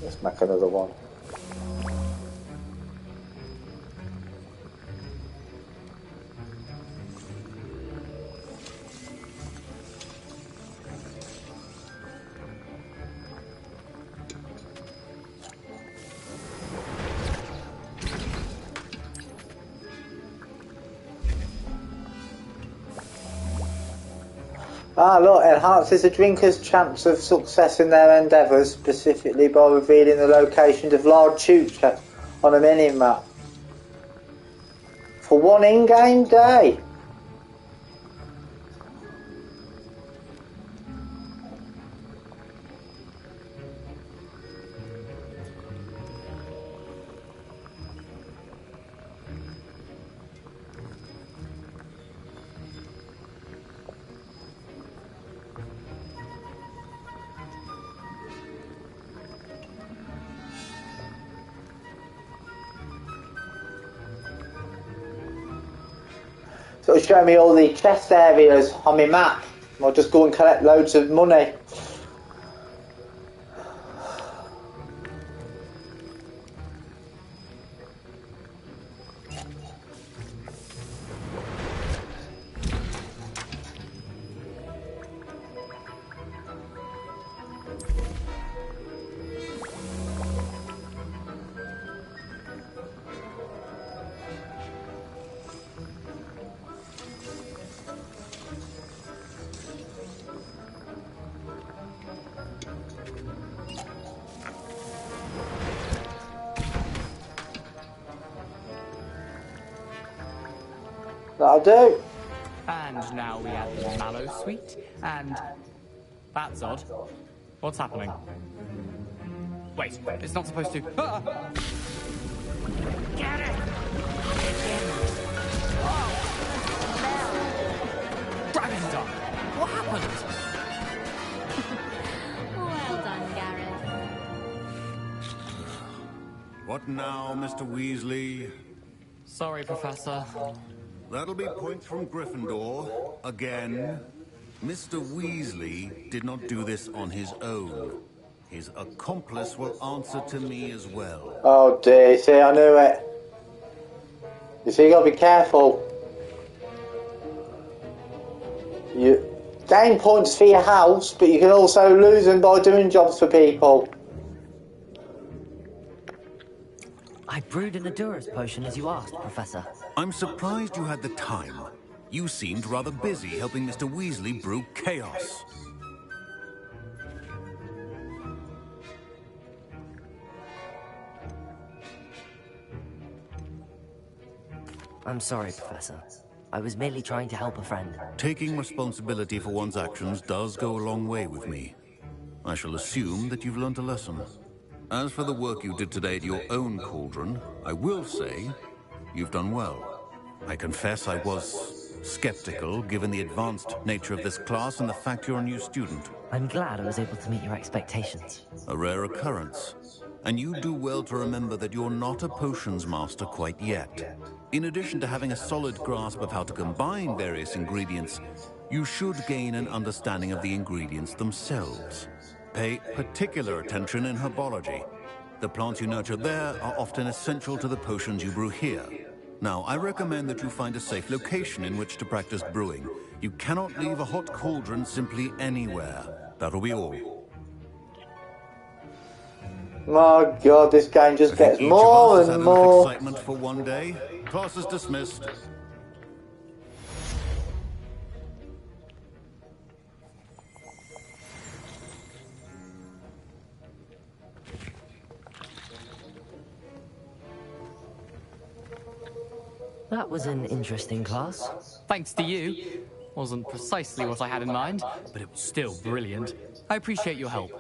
Let's make another one. Ah, look, enhances a drinker's chance of success in their endeavours, specifically by revealing the locations of large chutes on a mini-map. For one in-game day. So it'll show me all the chest areas on my map. I'll just go and collect loads of money. That'll do. And now we add the mallow sweet, and... That's odd. What's happening? Wait, it's not supposed to... Ah! Get it! Dragon Dog! What happened? Well done, Gareth. What now, Mr. Weasley? Sorry, Professor. That'll be points from Gryffindor. Again. Mr. Weasley did not do this on his own. his accomplice will answer to me as well. Oh dear, see, I knew it. You see, you gotta be careful. You gain points for your house, but you can also lose them by doing jobs for people. I brewed an Adurus potion as you asked, Professor. I'm surprised you had the time. You seemed rather busy helping Mr. Weasley brew chaos. I'm sorry, Professor. I was merely trying to help a friend. Taking responsibility for one's actions does go a long way with me. I shall assume that you've learnt a lesson. As for the work you did today at your own cauldron, I will say you've done well. I confess I was skeptical, given the advanced nature of this class and the fact you're a new student. I'm glad I was able to meet your expectations. A rare occurrence. And you do well to remember that you're not a potions master quite yet. In addition to having a solid grasp of how to combine various ingredients, you should gain an understanding of the ingredients themselves. Pay particular attention in herbology. The plants you nurture there are often essential to the potions you brew here. Now, I recommend that you find a safe location in which to practice brewing. You cannot leave a hot cauldron simply anywhere. That'll be all. My God, this game just gets more and more. Excitement for one day. Class is dismissed. That was an interesting class. Thanks to you. Wasn't precisely what I had in mind, but it was still brilliant. I appreciate your help.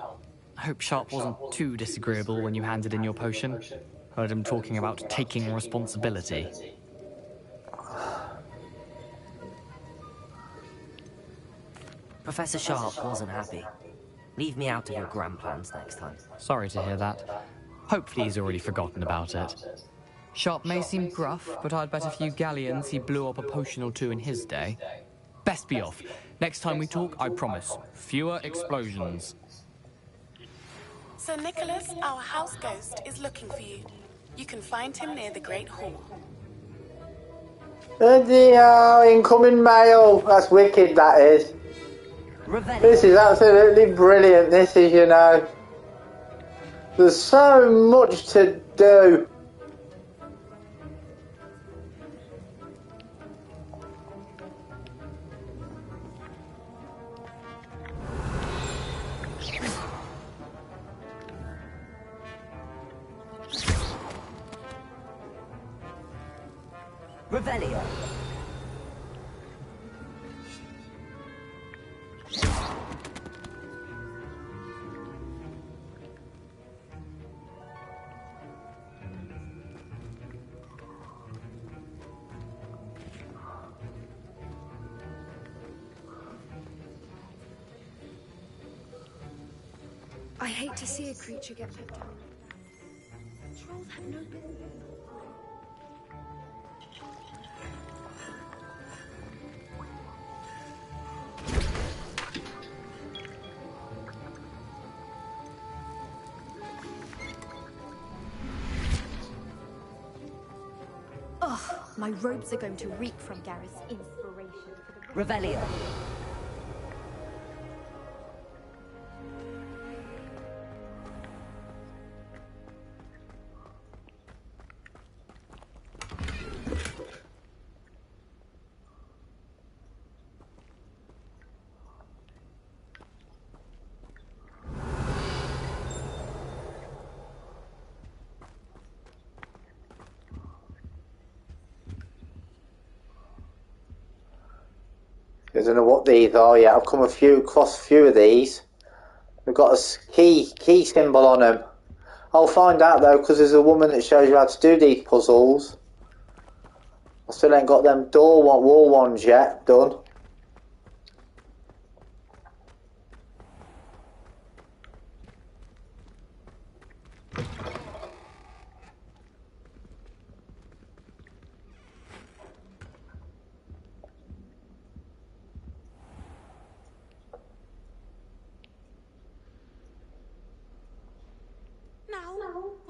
I hope Sharp wasn't too disagreeable when you handed in your potion. Heard him talking about taking responsibility. Professor Sharp wasn't happy. Leave me out of your grand plans next time. Sorry to hear that. Hopefully he's already forgotten about it. Sharp may seem gruff, but I'd bet a few galleons he blew up a potion or two in his day. Best be off. Next time we talk, I promise, fewer explosions. Sir Nicholas, our house ghost, is looking for you. You can find him near the Great Hall. Incoming mail. That's wicked, that is. This is absolutely brilliant, this is, you know. There's so much to do. Revelio. I hate to see a creature get put down. Trolls have no business. Ugh, my robes are going to reek from Gareth's inspiration for the Revelio. I don't know what these are yet. I've come across a few of these. They've got a key symbol on them. I'll find out though, because there's a woman that shows you how to do these puzzles. I still ain't got them wall ones yet done.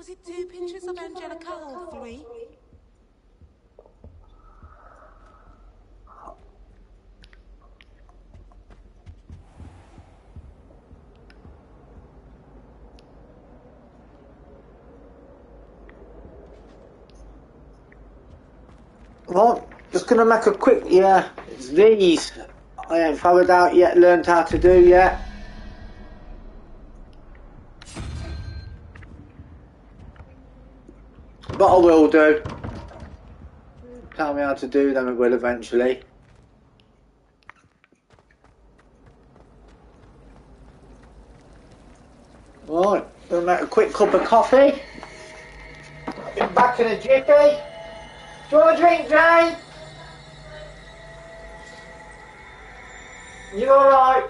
Was it 2 pinches of Angelica or 3? Well, just gonna make a quick, yeah, it's these. I ain't followed out yet, learned how to do yet. But I will do. Tell me how to do them, I will eventually. Right, gonna make a quick cup of coffee. I'll be back in a jiffy. Do you want a drink, Jane? You alright?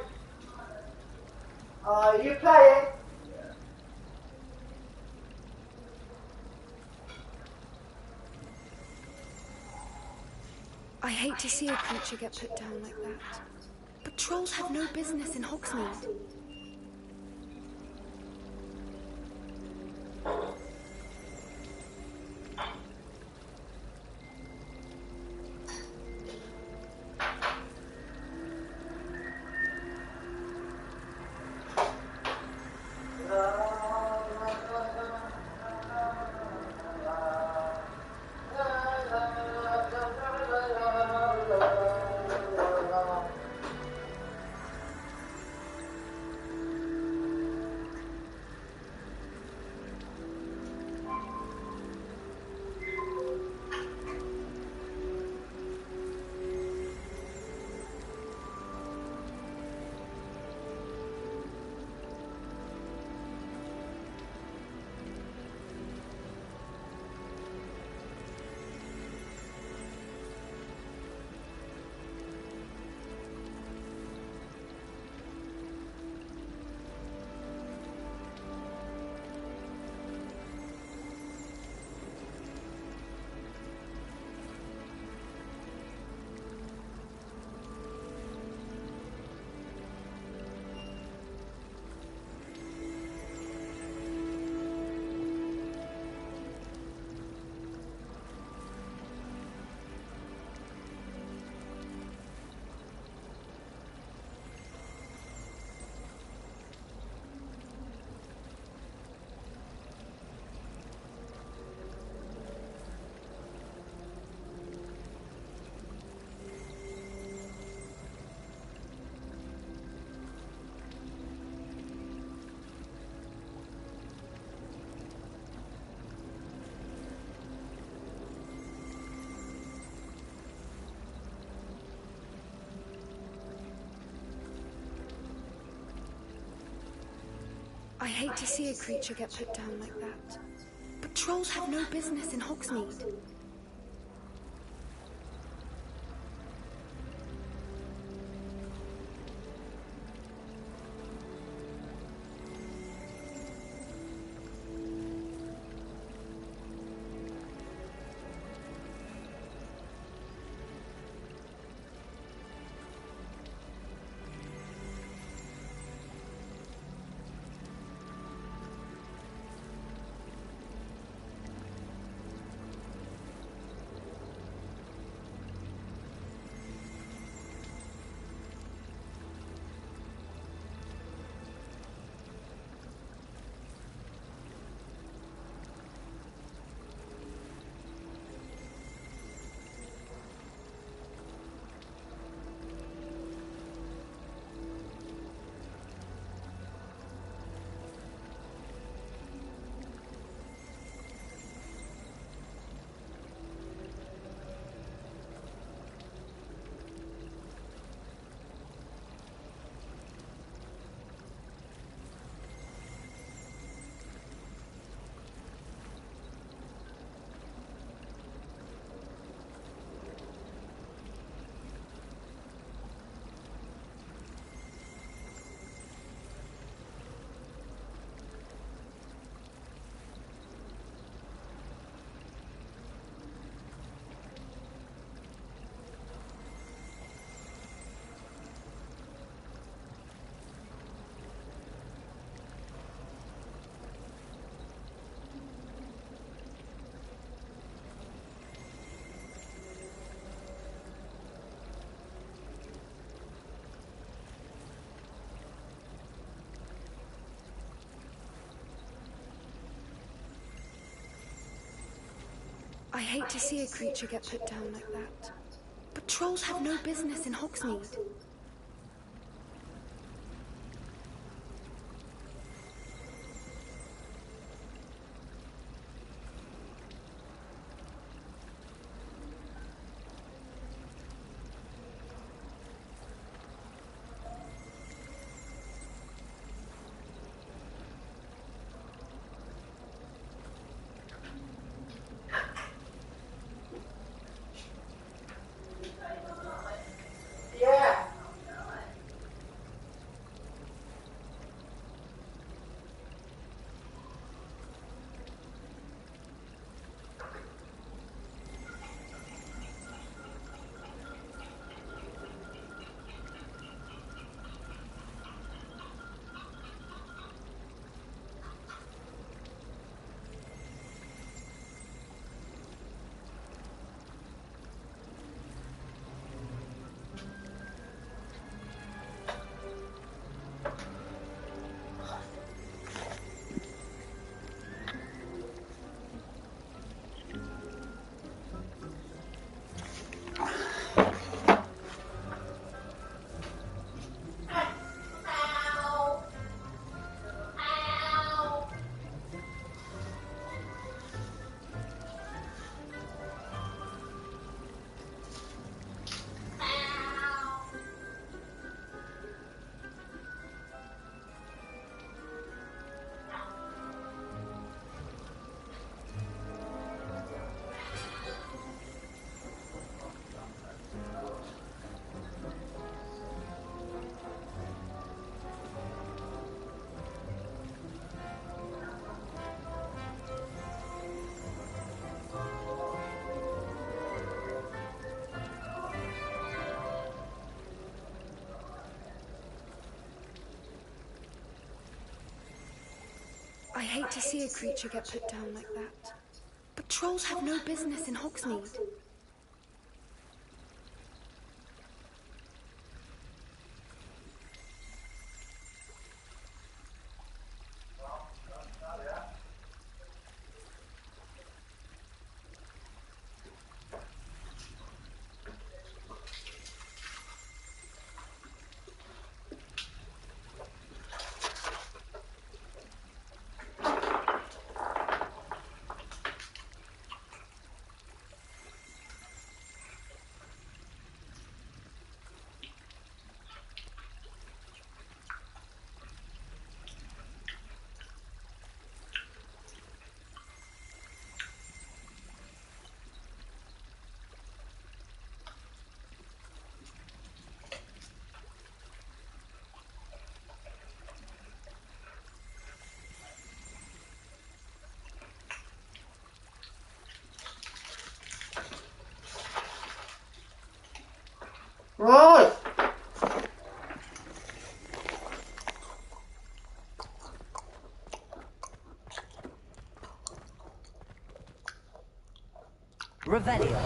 Are you playing? I hate to see a creature get put down like that. But trolls have no business in Hogsmeade. I hate to see a creature get put down like that. But trolls have no business in Hogsmeade. I hate to see a creature get put down like that. But trolls have no business in Hogsmeade. I hate to see a creature get put down like that. But trolls have no business in Hogsmeade. Right. Revelio.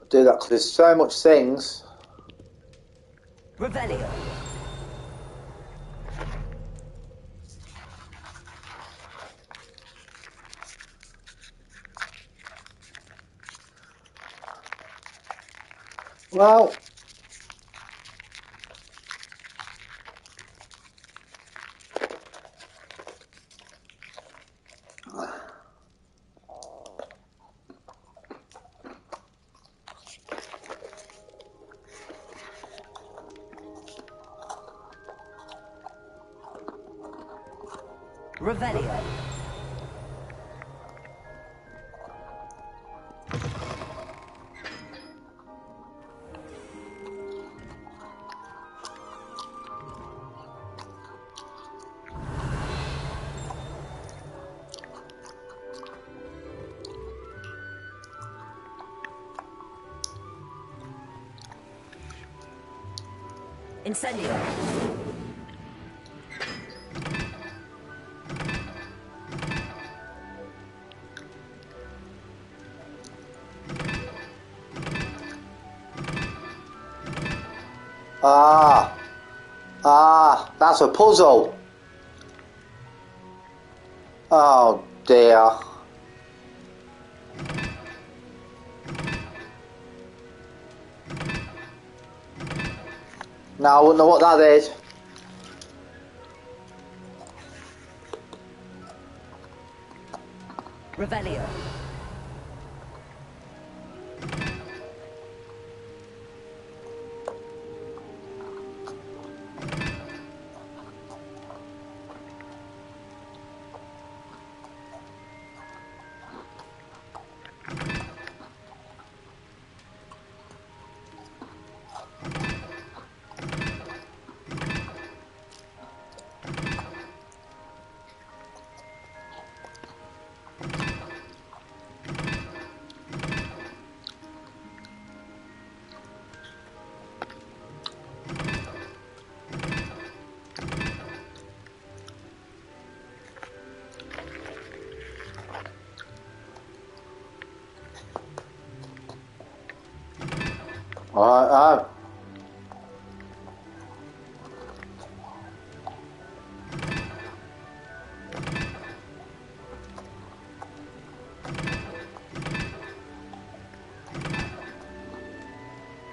Do that because there's so much things. Revelio. Well, Revelio. Incendio. That's a puzzle. Oh dear. No, I wouldn't know what that is. Revelio.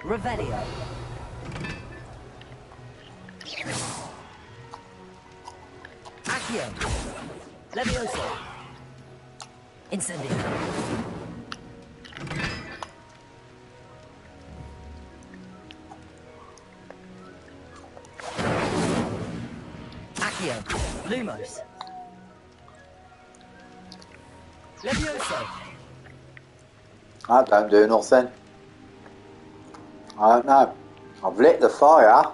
Revelio. Accio. Levioso. Incendio. Accio. Lumos. Levioso. That don't do nothing. I don't know. I've lit the fire.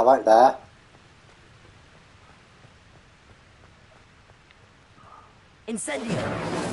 Right there. Incendio.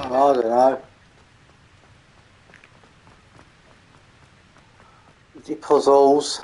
I don't know. The puzzles.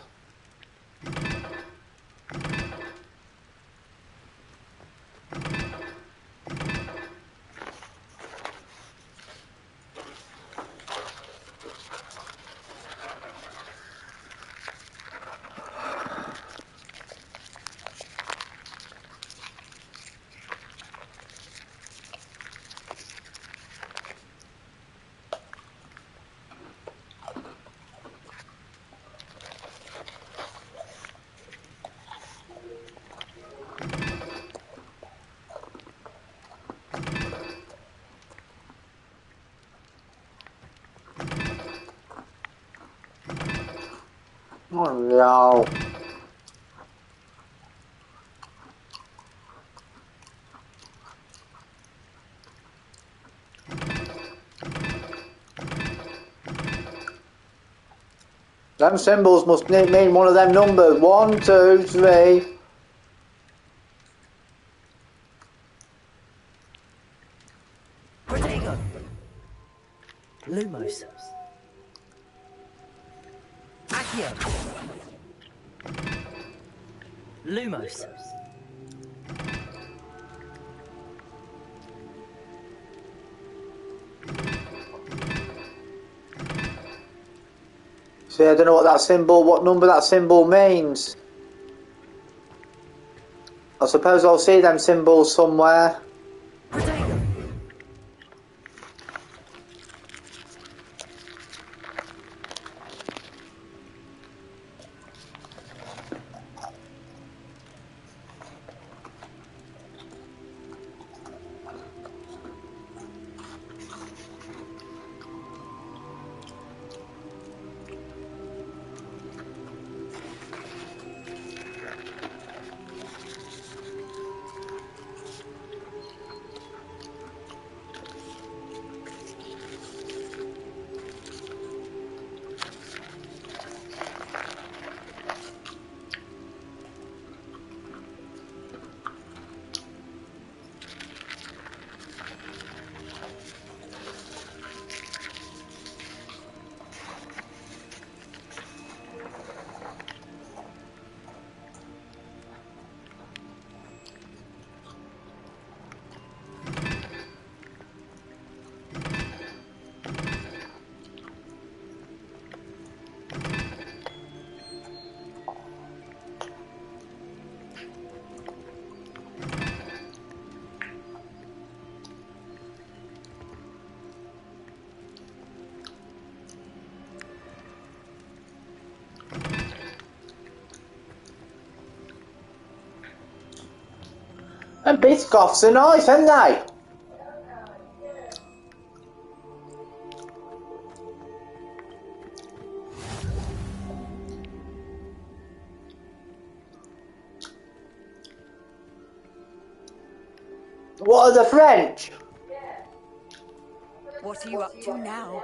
Oh no. Them symbols must mean one of them numbers. 1, 2, 3. Protego. Lumos. Accio. Lumos. See, I don't know what number that symbol means. I suppose I'll see them symbols somewhere. And Biscoffs are nice, aren't they? What are the French? What are you up to now?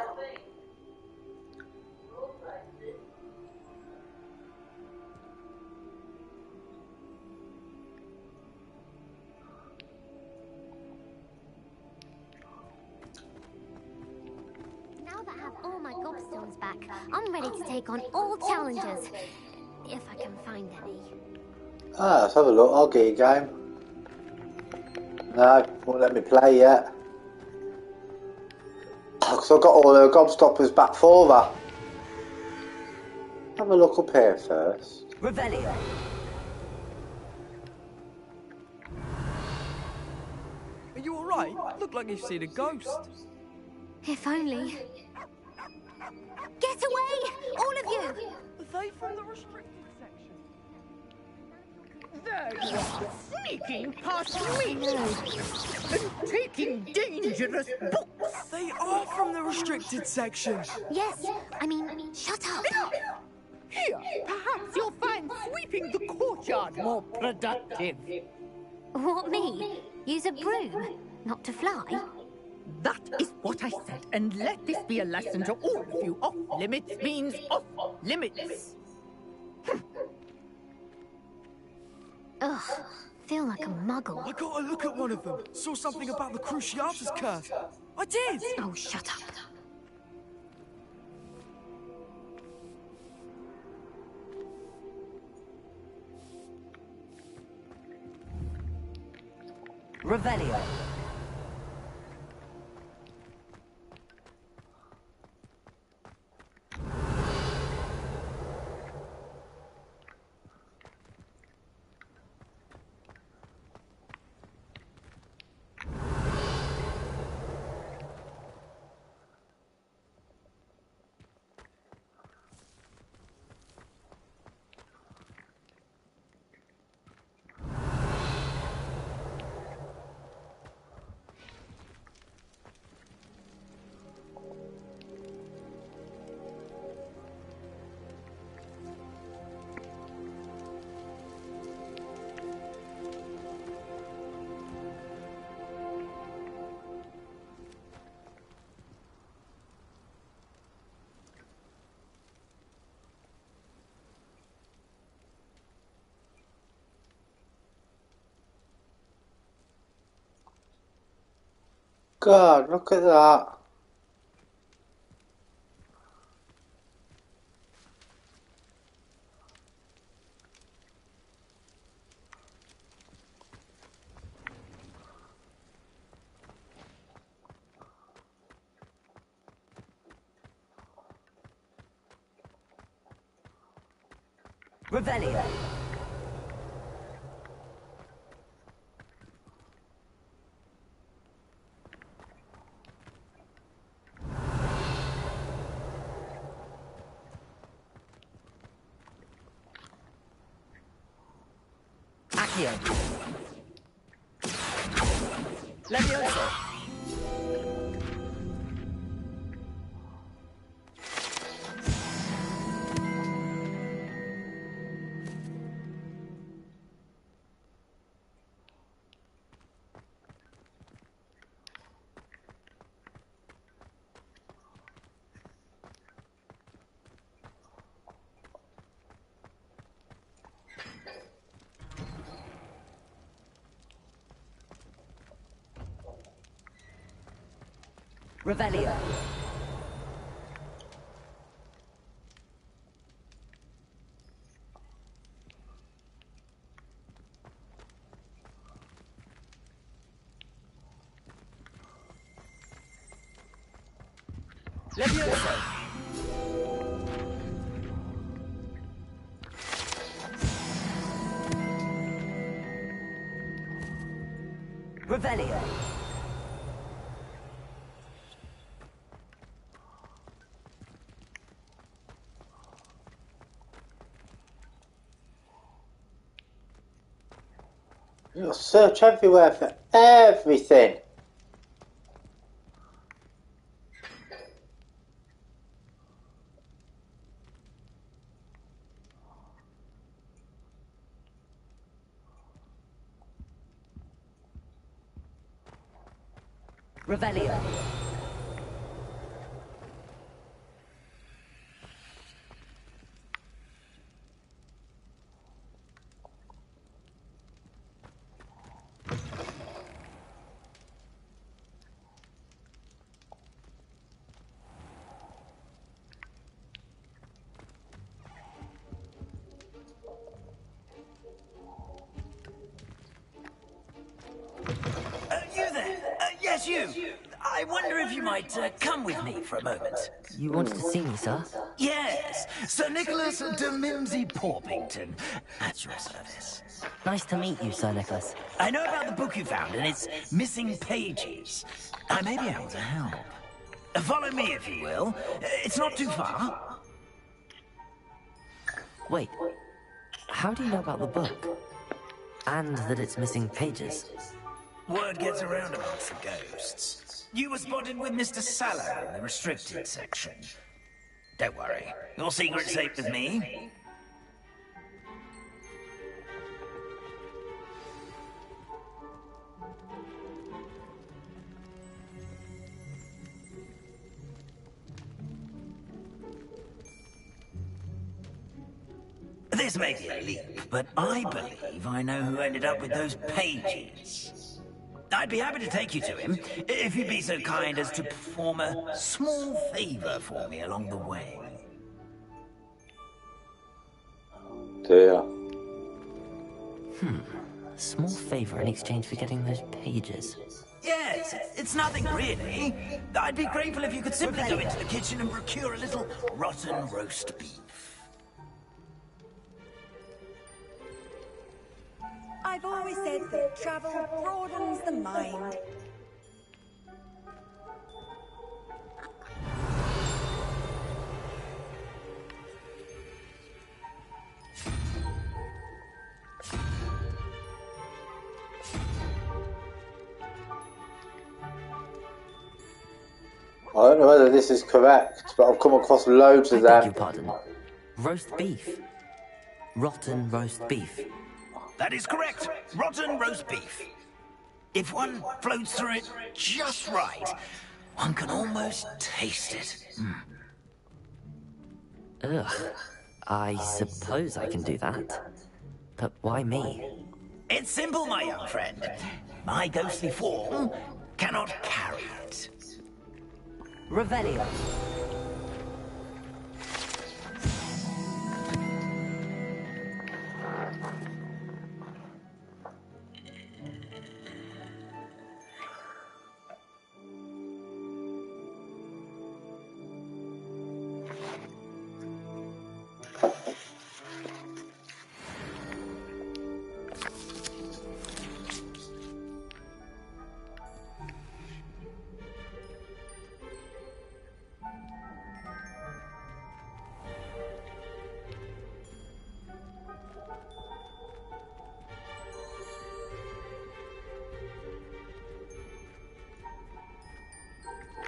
Now that I have all my gobstones back, I'm ready to take on all challenges. If I can find any. Ah, let's have a look. I'll get you a game. No, won't let me play yet. Because I've got all the gobstoppers back for that. Have a look up here first. Revelio. Are you alright? Look like you've seen a ghost. If only. Get away! All of you! Are they from the restricted section? There you are, sneaking past me and taking dangerous books. They are from the restricted section. Yes, I mean, shut up. Here, perhaps you'll find sweeping the courtyard more productive. What, me? Use a broom? Not to fly? That is what I said, and let this be a lesson to all of you. Off limits means off limits. Ugh, feel like a muggle. I got a look at one of them. Saw something about the Cruciatus curse. I did! Oh, shut up. Revelio. God, look at that. Revelio. Accio. Levioso. Revelio. Levioso. Revelio. You'll search everywhere for everything. Revelio. You there? Yes, you. I wonder if you might come with me for a moment. You wanted to see me, sir? Yes, Sir Nicholas de Mimsy Porpington, at your service. Nice to meet you, Sir Nicholas. I know about the book you found and its missing pages. I may be able to help. Follow me, if you will. It's not too far. Wait, how do you know about the book? And that it's missing pages? Word gets around amongst the ghosts. You were spotted with Mr. Sallow in the restricted section. Don't worry, your secret's safe with me. This may be a leap, but I believe I know who ended up with those pages. I'd be happy to take you to him, if you'd be so kind as to perform a small favor for me along the way. Dear. A small favor in exchange for getting those pages. Yes, it's nothing really. I'd be grateful if you could simply go into the kitchen and procure a little rotten roast beef. I've always said that travel broadens the mind. I don't know whether this is correct, but I've come across loads of I beg them. your pardon. Roast beef. Rotten roast beef. That is correct. Rotten roast beef. If one floats through it just right, one can almost taste it. Ugh. I suppose I can do that. But why me? It's simple, my young friend. My ghostly form cannot carry it. Revelio.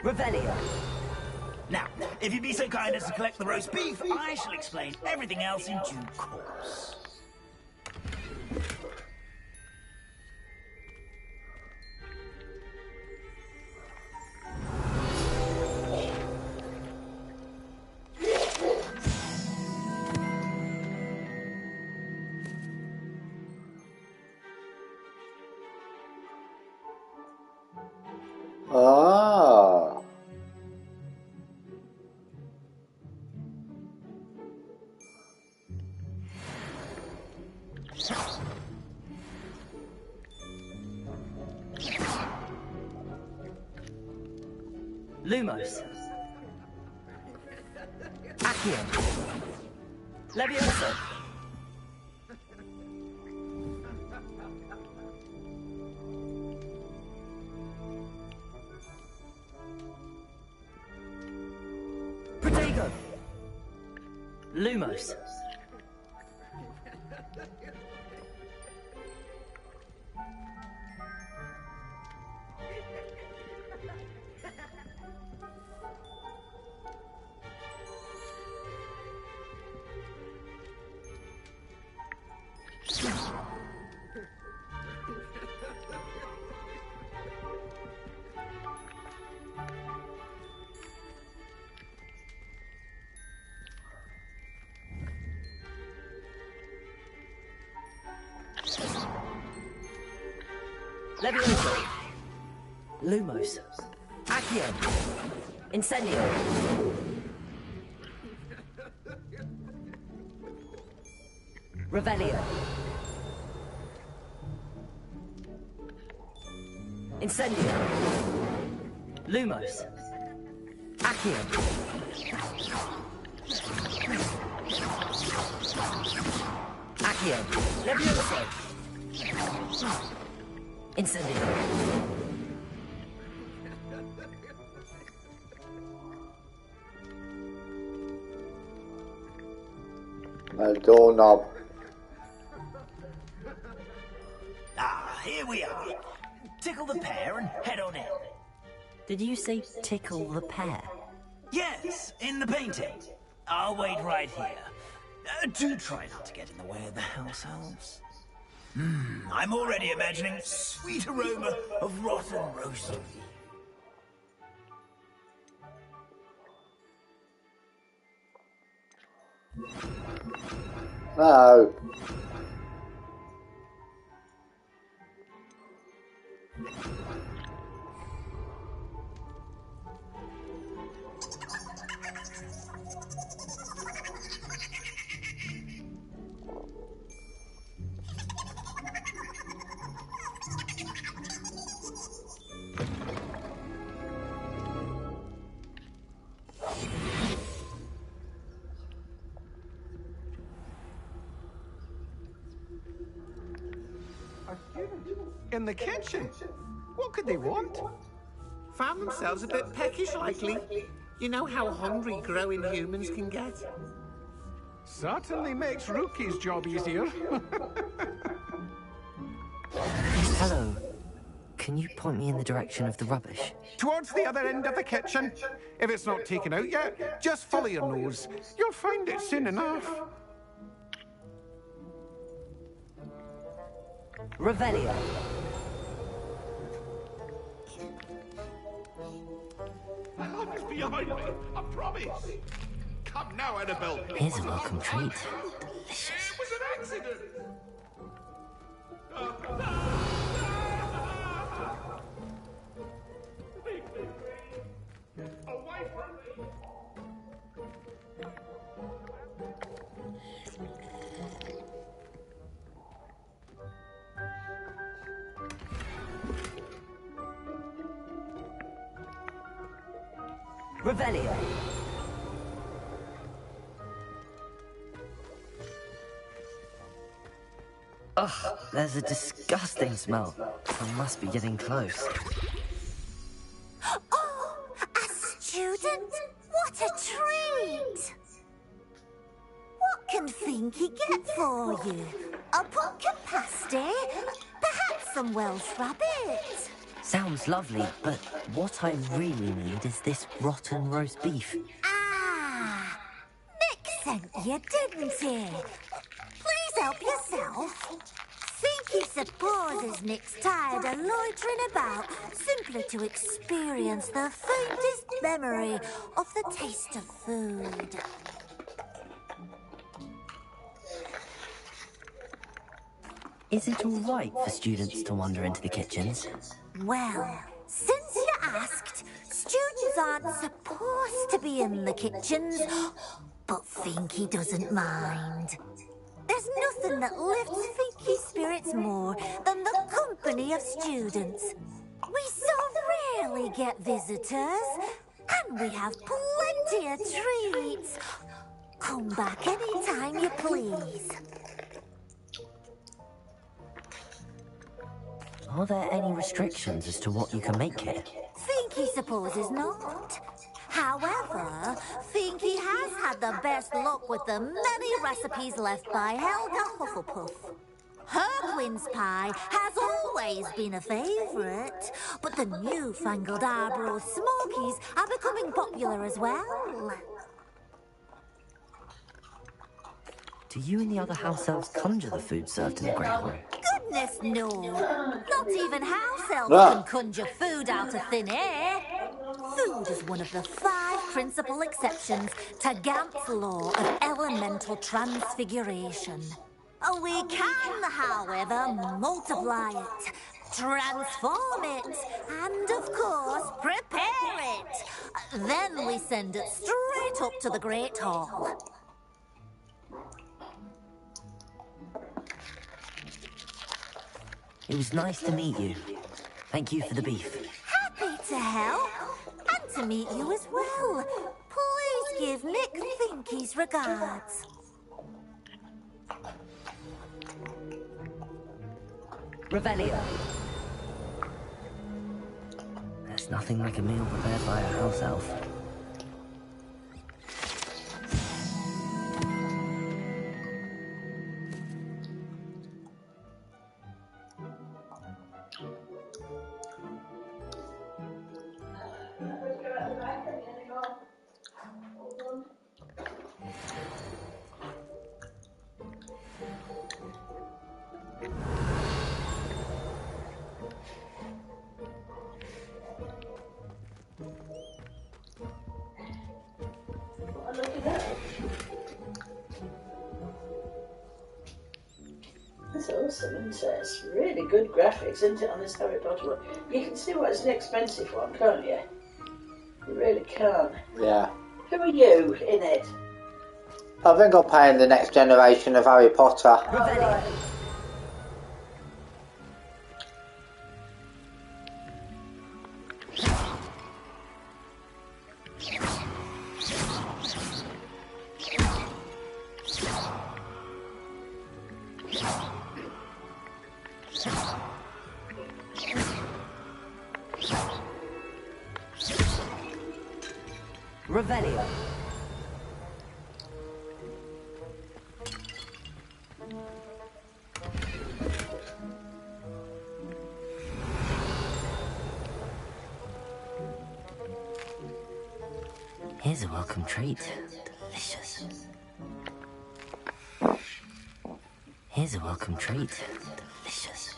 Revelio. Now, if you'd be so kind as to collect the roast beef, I shall explain everything else in due course. Ah. Lumos. Accio. Levioso. Protego. Lumos. Levioso. Lumos. Accio. Incendio. Revelio. Incendio. Lumos. Accio. Accio. Levioso. Incendio. No doorknob. Ah, here we are. Tickle the pear and head on in. Did you say tickle the pear? Yes, in the painting. I'll wait right here. Do try not to get in the way of the house elves. I'm already imagining sweet aroma of rotten roast. No. In the kitchen? What could they want? Found themselves a bit peckish, likely. You know how hungry growing humans can get. Certainly makes Rookie's job easier. Hello. Can you point me in the direction of the rubbish? Towards the other end of the kitchen. If it's not taken out yet, just follow your nose. You'll find it soon enough. Revelio. It's behind me, I promise. Come now, Annabelle. Here's a welcome treat. It was an accident. Away from me. Revelio. Ugh, there's a disgusting smell. I must be getting close. Oh, a student? What a treat! What can Finky get for you? A pumpkin pasty? Perhaps some Welsh rabbit? Sounds lovely, but what I really need is this rotten roast beef. Ah! Nick sent you, didn't he? Please help yourself. Think he supposes Nick's tired of loitering about simply to experience the faintest memory of the taste of food. Is it all right for students to wander into the kitchens? Well, since you asked, students aren't supposed to be in the kitchens, but Finky doesn't mind. There's nothing that lifts Finky's spirits more than the company of students. We so rarely get visitors, and we have plenty of treats. Come back any time you please. Are there any restrictions as to what you can make here? Finky supposes not. However, Finky has had the best luck with the many recipes left by Helga Hufflepuff. Her quince pie has always been a favourite, but the newfangled Arborough Smokies are becoming popular as well. Do you and the other house elves conjure the food served in the Great Hall? Goodness no! Not even house elves can conjure food out of thin air. Food is one of the 5 principal exceptions to Gamp's law of elemental transfiguration. We can, however, multiply it, transform it, and, of course, prepare it. Then we send it straight up to the Great Hall. It was nice to meet you. Thank you for the beef. Happy to help, and to meet you as well. Please give Nick Finky's regards. Revelio. There's nothing like a meal prepared by a house elf. That's awesome, isn't it? It's really good graphics, isn't it, on this Harry Potter one? You can see why it's an expensive one, can't you? You really can. Yeah. Who are you in it? I think I'll play in the next generation of Harry Potter. Revelio. Revelio. Here's a welcome treat. Delicious. Here's a welcome treat. Delicious.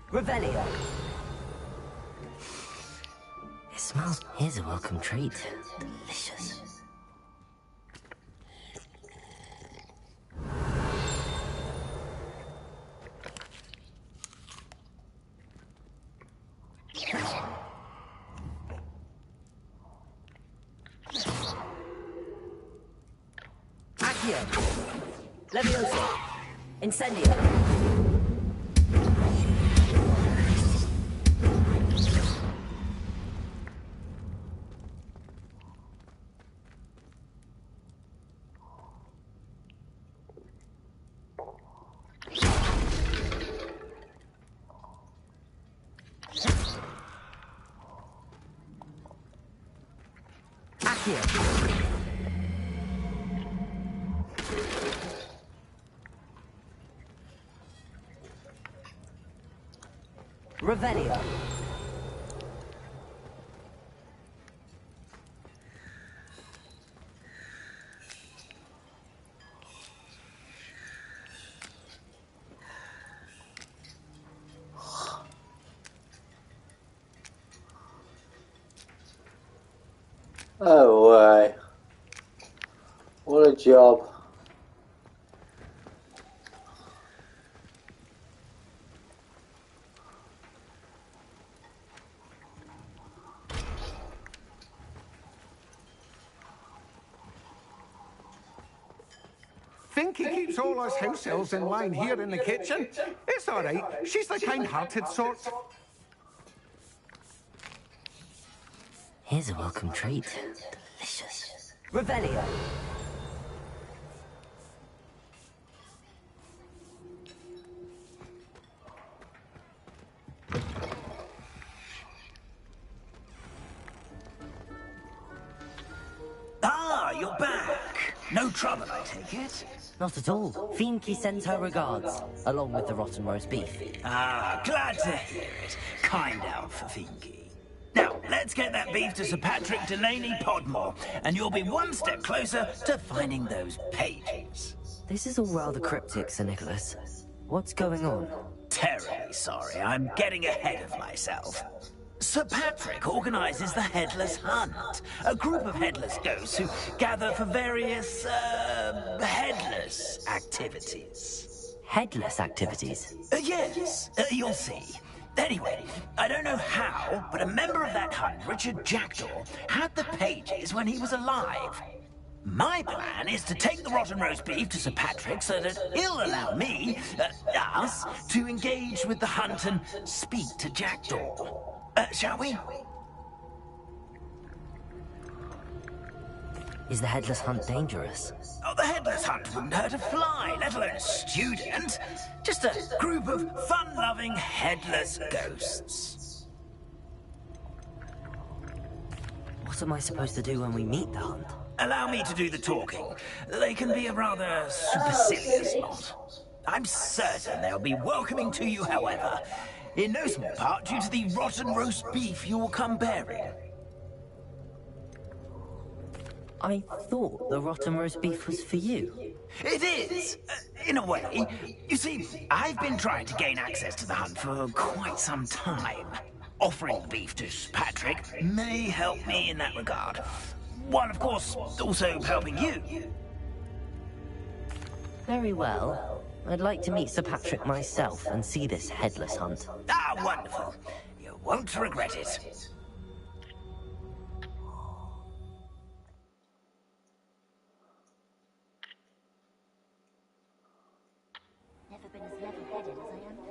Revelio. It smells. Here's a welcome treat. Delicious. Accio. Leviosa. Incendio. Accio. Revelio. Oh way. What a job. Think he keeps all us house elves in line here in the kitchen? It's all right. She's the kind-hearted sort. Here's a welcome treat. Delicious. Revelio. Ah, you're back. No trouble, I take it? Not at all. Finky sends her regards, along with the rotten roast beef. Ah, glad to hear it. Kind elf for Finky. Now, let's get that beef to Sir Patrick Delaney Podmore, and you'll be one step closer to finding those pages. This is all rather cryptic, Sir Nicholas. What's going on? Terribly sorry, I'm getting ahead of myself. Sir Patrick organizes the Headless Hunt, a group of headless ghosts who gather for various, headless activities. Headless activities? Yes, you'll see. Anyway, I don't know how, but a member of that hunt, Richard Jackdaw, had the pages when he was alive. My plan is to take the rotten roast beef to Sir Patrick so that he'll allow me, us, to engage with the hunt and speak to Jackdaw. Shall we? Is the Headless Hunt dangerous? Oh, the Headless Hunt wouldn't hurt a fly, let alone a student. Just a group of fun-loving headless ghosts. What am I supposed to do when we meet the hunt? Allow me to do the talking. They can be a rather supercilious lot. I'm certain they'll be welcoming to you, however. In no small part due to the rotten roast beef you will come bearing. I thought the rotten roast beef was for you. It is, in a way. You see, I've been trying to gain access to the hunt for quite some time. Offering the beef to Patrick may help me in that regard. While, of course, also helping you. Very well. I'd like to meet Sir Patrick myself and see this Headless Hunt. Ah, wonderful. You won't regret it. Never been as level-headed as I am now.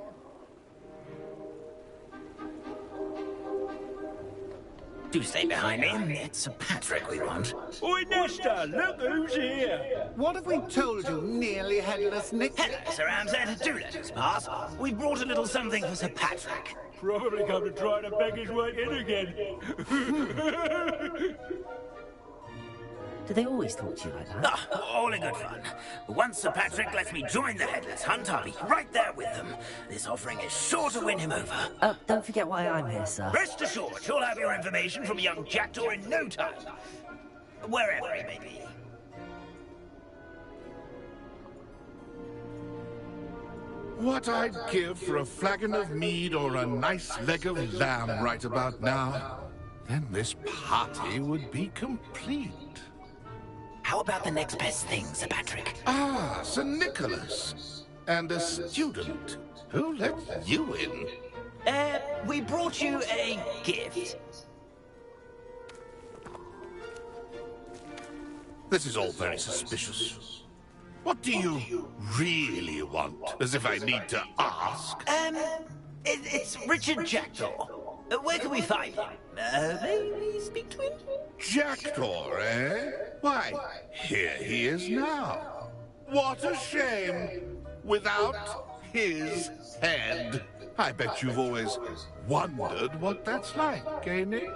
Do stay behind me. It's Sir Patrick we want. Oi, Nesta, look who's here. What have we told you, nearly headless Nick? Hello, Sir Ramsay. Do let us pass. We brought a little something for Sir Patrick. Probably come to try to beg his way in again. Do they always talk to you like that? Ah, all in good fun. Once Sir Patrick lets me join the Headless Hunt, I'll be right there with them. This offering is sure to win him over. Don't forget why I'm here, sir. Rest assured, you'll have your information from young Jackdaw in no time. Wherever he may be. What I'd give for a flagon of mead or a nice leg of lamb right about now. Then this party would be complete. How about the next best thing, Sir Patrick? Ah, Sir Nicholas. And a student. Who let you in? We brought you a gift. This is all very suspicious. What do you really want? As if I need to ask. It's Richard Jackdaw. Where can we find him? Maybe speak to him? Jackdaw, eh? Why, here he is now. What a shame. Without his head. I bet you've always wondered what that's like, eh, Nick?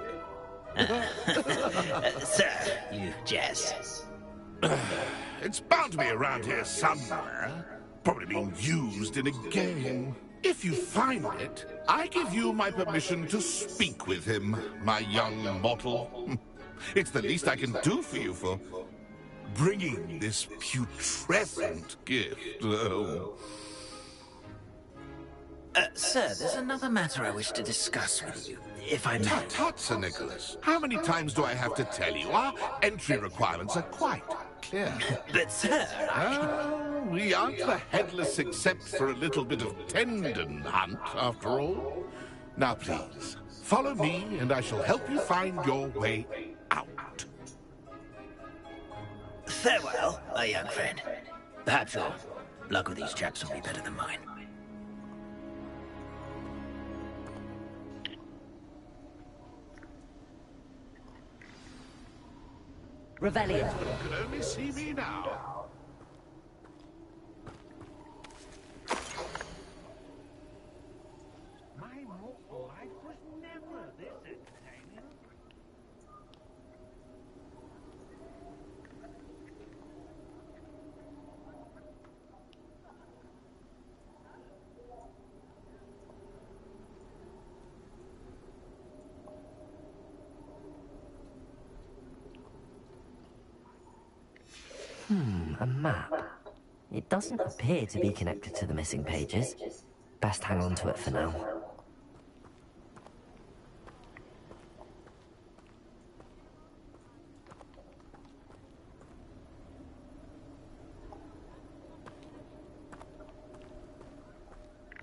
Sir, you jest. It's bound to be around here somewhere. Probably being used in a game. If you find it, I give you my permission to speak with him, my young mortal. It's the least I can do for you for bringing this putrescent gift. Oh. Sir, there's another matter I wish to discuss with you, if I may. Tut, tut, Sir Nicholas. How many times do I have to tell you? Our entry requirements are quite clear. But, sir, we aren't the headless except for a little bit of tendon hunt, after all. Now, please, follow me, and I shall help you find your way out. Farewell, my young friend. Perhaps your luck with these chaps will be better than mine. Revelio. You can only see me now. My mortal life was never this entertaining. A map. It doesn't appear to be connected to the missing pages. Best hang on to it for now.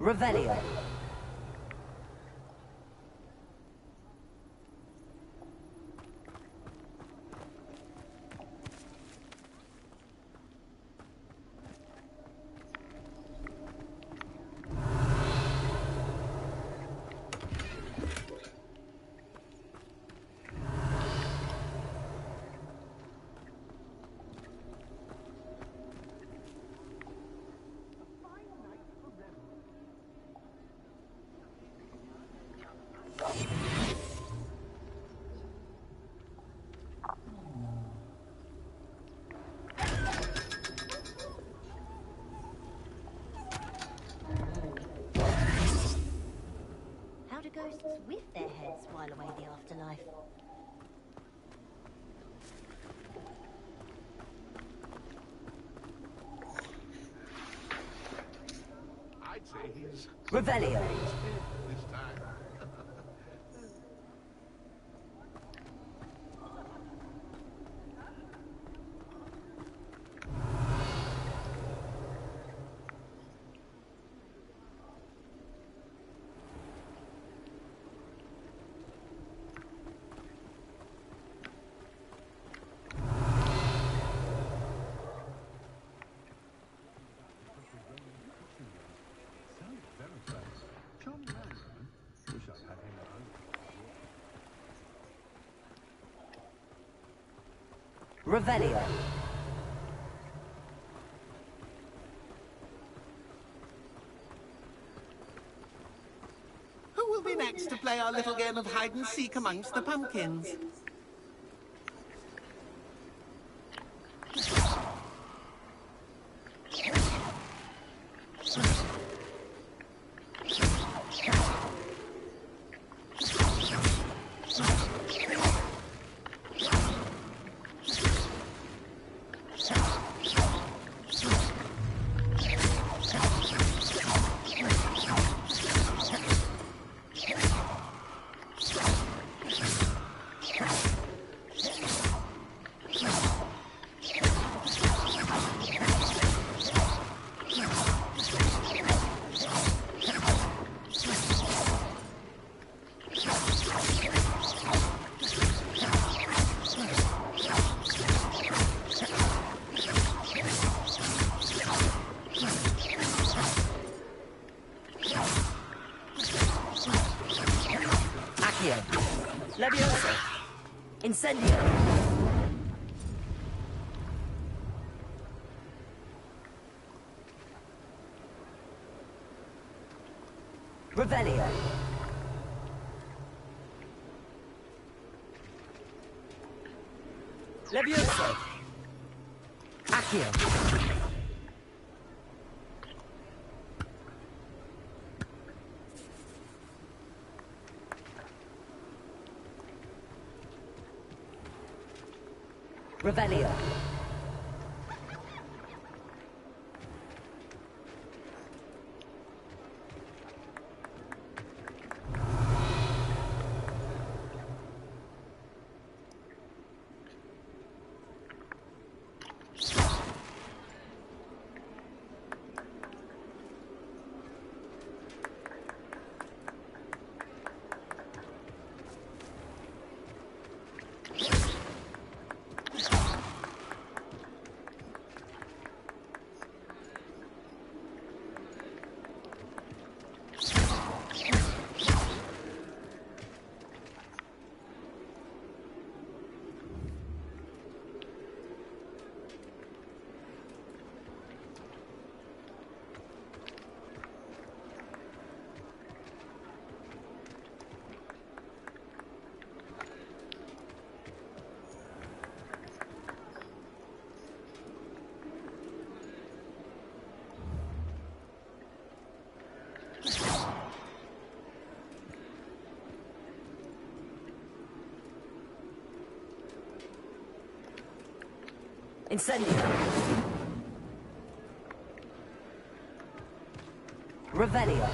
Revelio. How do ghosts with their heads while away the afterlife? I'd say he's... Revelio. This time. Revelio. Who will be next to play our little game of hide and seek amongst the pumpkins? Leviosa. Incendio. Revelio. Leviosa. Accio. Revelio. Incendio. Revelio.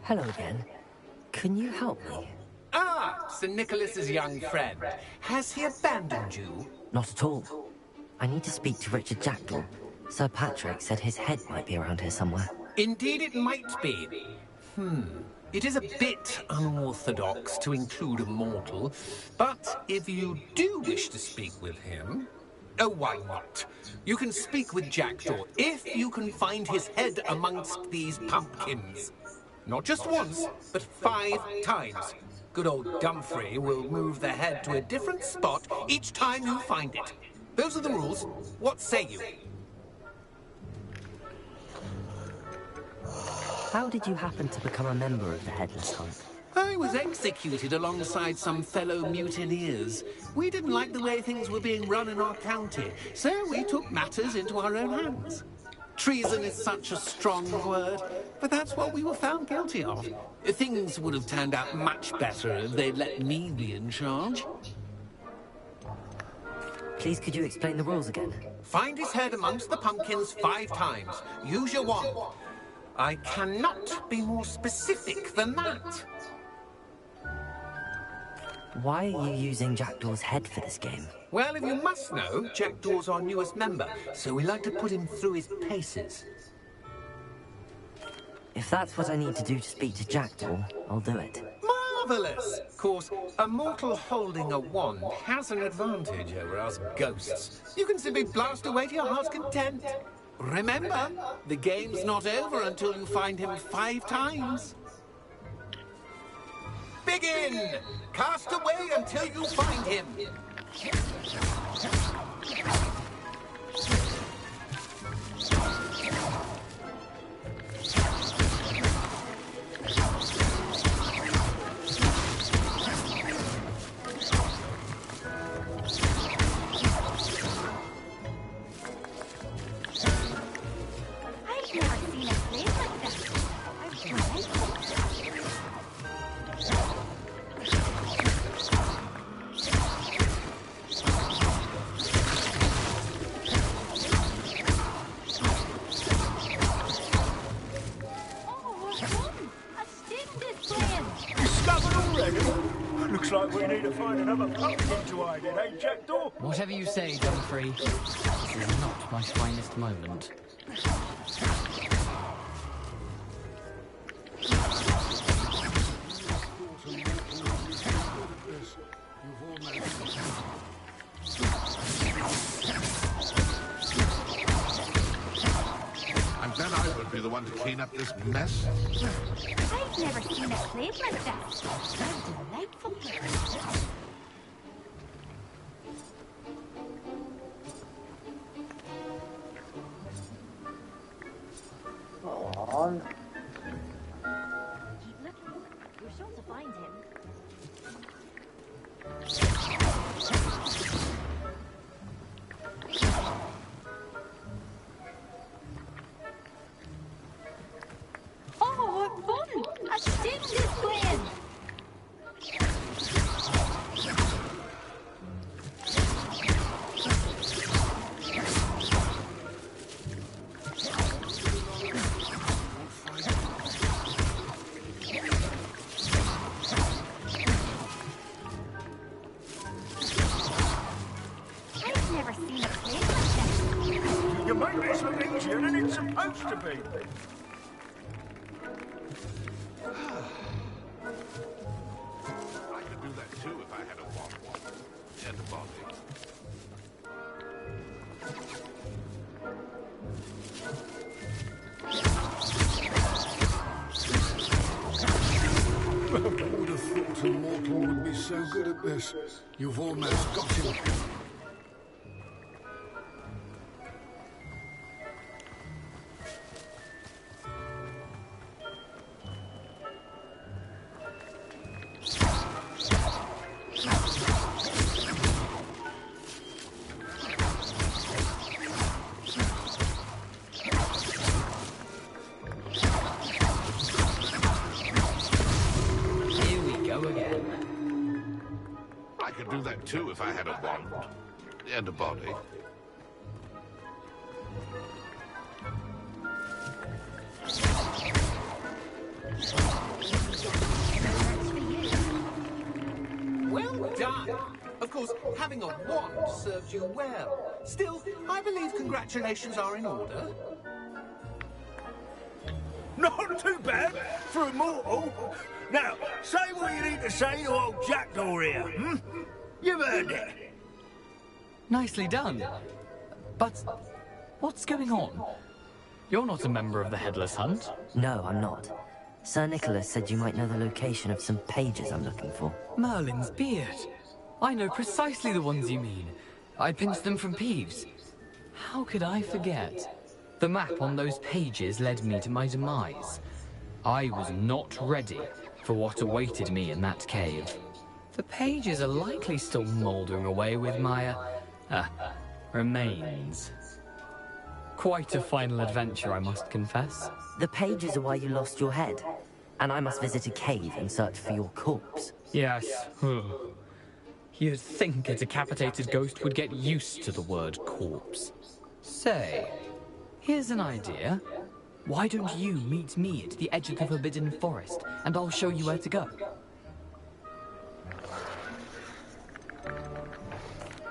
Hello again. Can you help me? Ah, Sir Nicholas's young friend. Has he abandoned you? Not at all. I need to speak to Richard Jackdaw. Sir Patrick said his head might be around here somewhere. Indeed it might be. It is a bit unorthodox to include a mortal, but if you do wish to speak with him... Oh, why not? You can speak with Jackdaw if you can find his head amongst these pumpkins. Not just once, but 5 times. Good old Dumfrey will move the head to a different spot each time you find it. Those are the rules. What say you? How did you happen to become a member of the Headless Hunt? I was executed alongside some fellow mutineers. We didn't like the way things were being run in our county, so we took matters into our own hands. Treason is such a strong word, but that's what we were found guilty of. Things would have turned out much better if they'd let me be in charge. Please, could you explain the rules again? Find his head amongst the pumpkins 5 times. Use your wand. I cannot be more specific than that. Why are you using Jackdaw's head for this game? Well, if you must know, Jackdaw's our newest member, so we like to put him through his paces. If that's what I need to do to speak to Jackdaw, I'll do it. Marvellous! Of course, a mortal holding a wand has an advantage over us ghosts. You can simply blast away to your heart's content. Remember, the game's not over until you find him 5 times. Begin! Cast away until you find him. Whatever you say, Dumfrey. This is not my finest moment. And then I would be the one to clean up this mess. I've never seen it played like that. How delightful. On. Keep looking. We're sure to find him. richer than it's supposed to be. I could do that too if I had a wand and a body. I would have thought a mortal would be so good at this. You've almost got him. I could do that too if I had a wand and a body. Well done. Of course, having a wand served you well. Still, I believe congratulations are in order. Not too bad for a mortal. Now, say what you need to say to old Jackdaw here, hmm? You've heard it. Nicely done. But what's going on? You're not a member of the Headless Hunt. No, I'm not. Sir Nicholas said you might know the location of some pages I'm looking for. Merlin's beard. I know precisely the ones you mean. I pinched them from Peeves. How could I forget? The map on those pages led me to my demise. I was not ready for what awaited me in that cave. The pages are likely still mouldering away with my, remains. Quite a final adventure, I must confess. The pages are why you lost your head, and I must visit a cave and search for your corpse. Yes. You'd think a decapitated ghost would get used to the word corpse. Say, here's an idea. Why don't you meet me at the edge of the Forbidden Forest, and I'll show you where to go?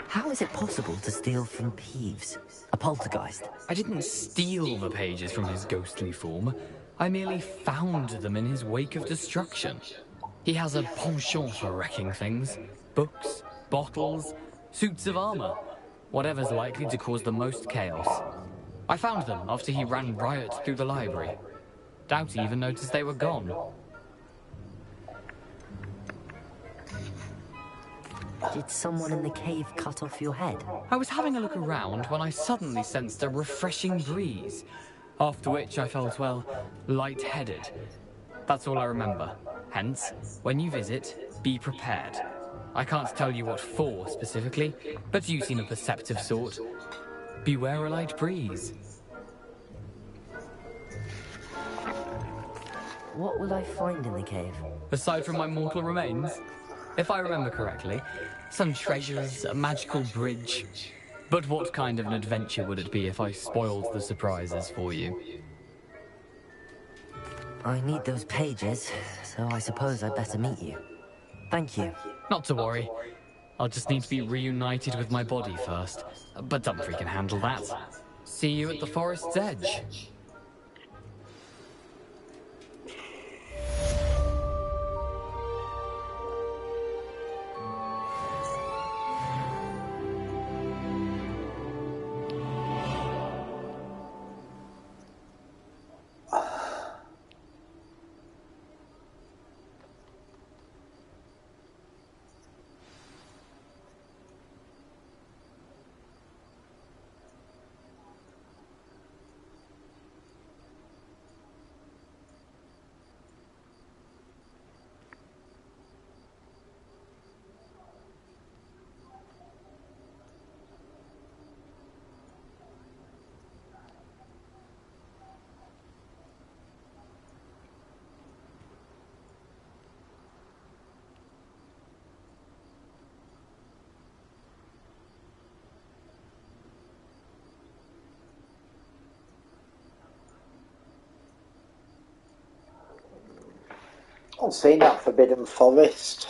How is it possible to steal from Peeves, a poltergeist? I didn't steal the pages from his ghostly form. I merely found them in his wake of destruction. He has a penchant for wrecking things. Books, bottles, suits of armor. Whatever's likely to cause the most chaos. I found them after he ran riot through the library. Doubt he even noticed they were gone. Did someone in the cave cut off your head? I was having a look around when I suddenly sensed a refreshing breeze. After which I felt, well, lightheaded. That's all I remember. Hence, when you visit, be prepared. I can't tell you what for specifically, but you seem a perceptive sort. Beware a light breeze. What will I find in the cave? Aside from my mortal remains, if I remember correctly, some treasures, a magical bridge. But what kind of an adventure would it be if I spoiled the surprises for you? I need those pages, so I suppose I'd better meet you. Thank you. Not to worry. I'll just need to be reunited with my body first. But Dumfries can handle that. See you at the forest's edge. I've seen that Forbidden Forest.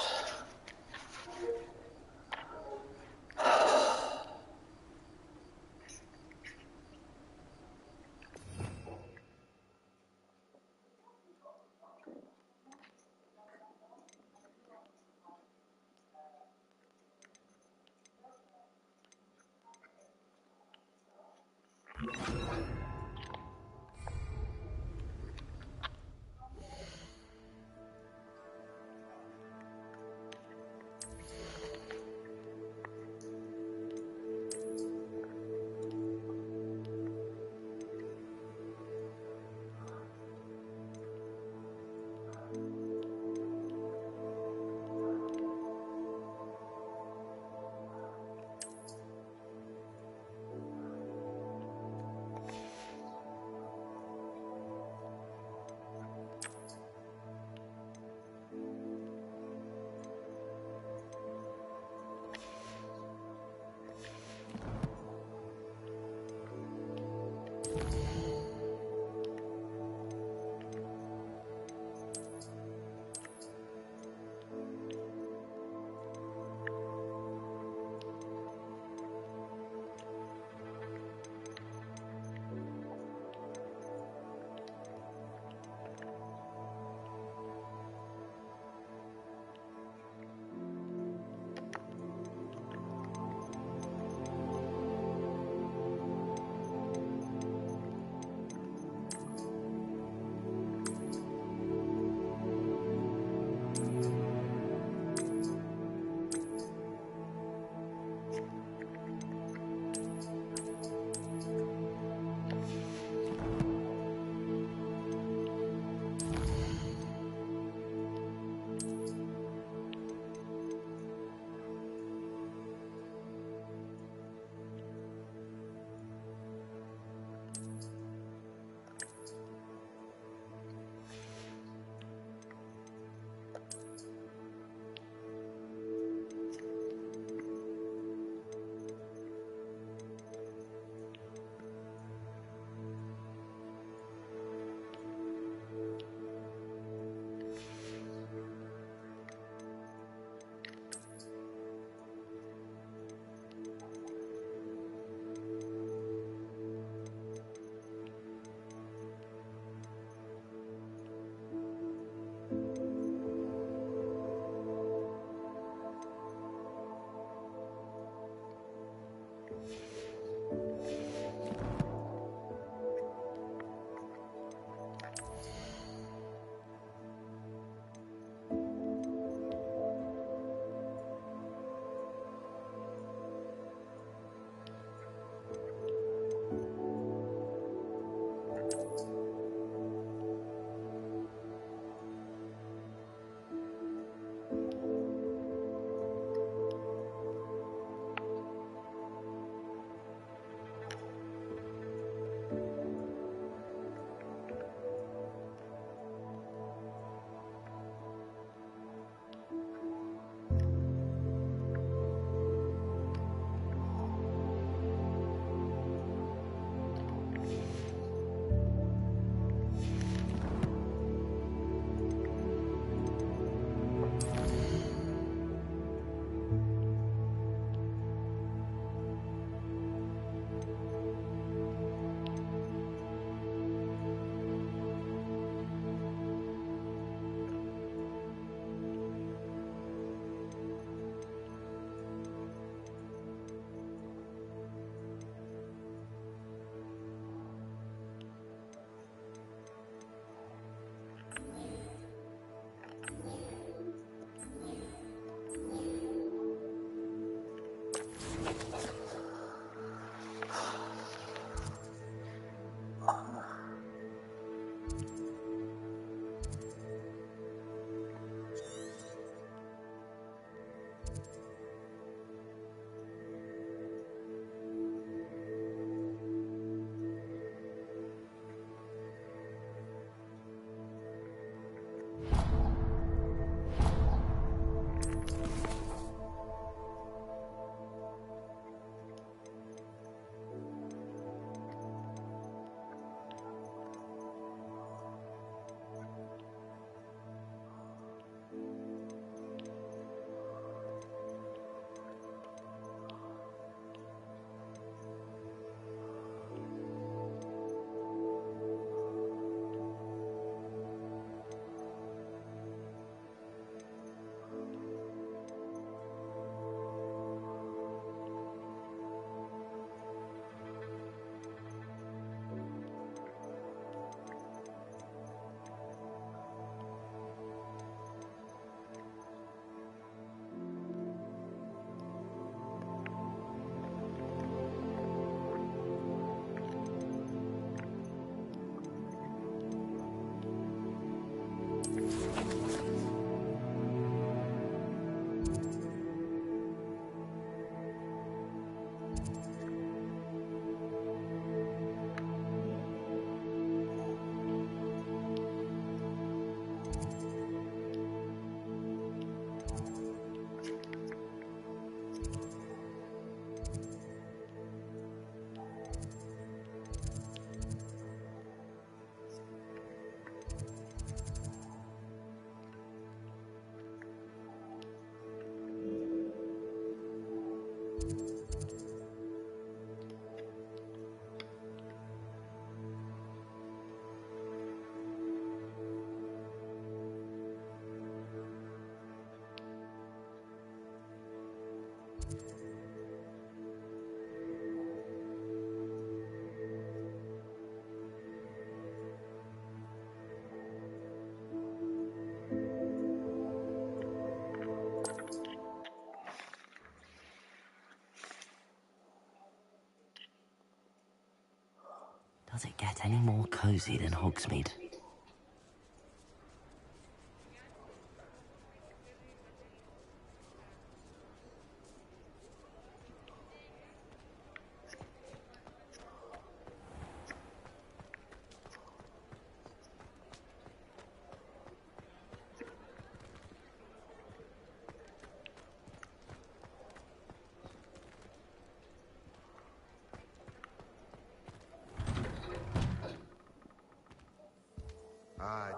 Does it get any more cozy than Hogsmeade?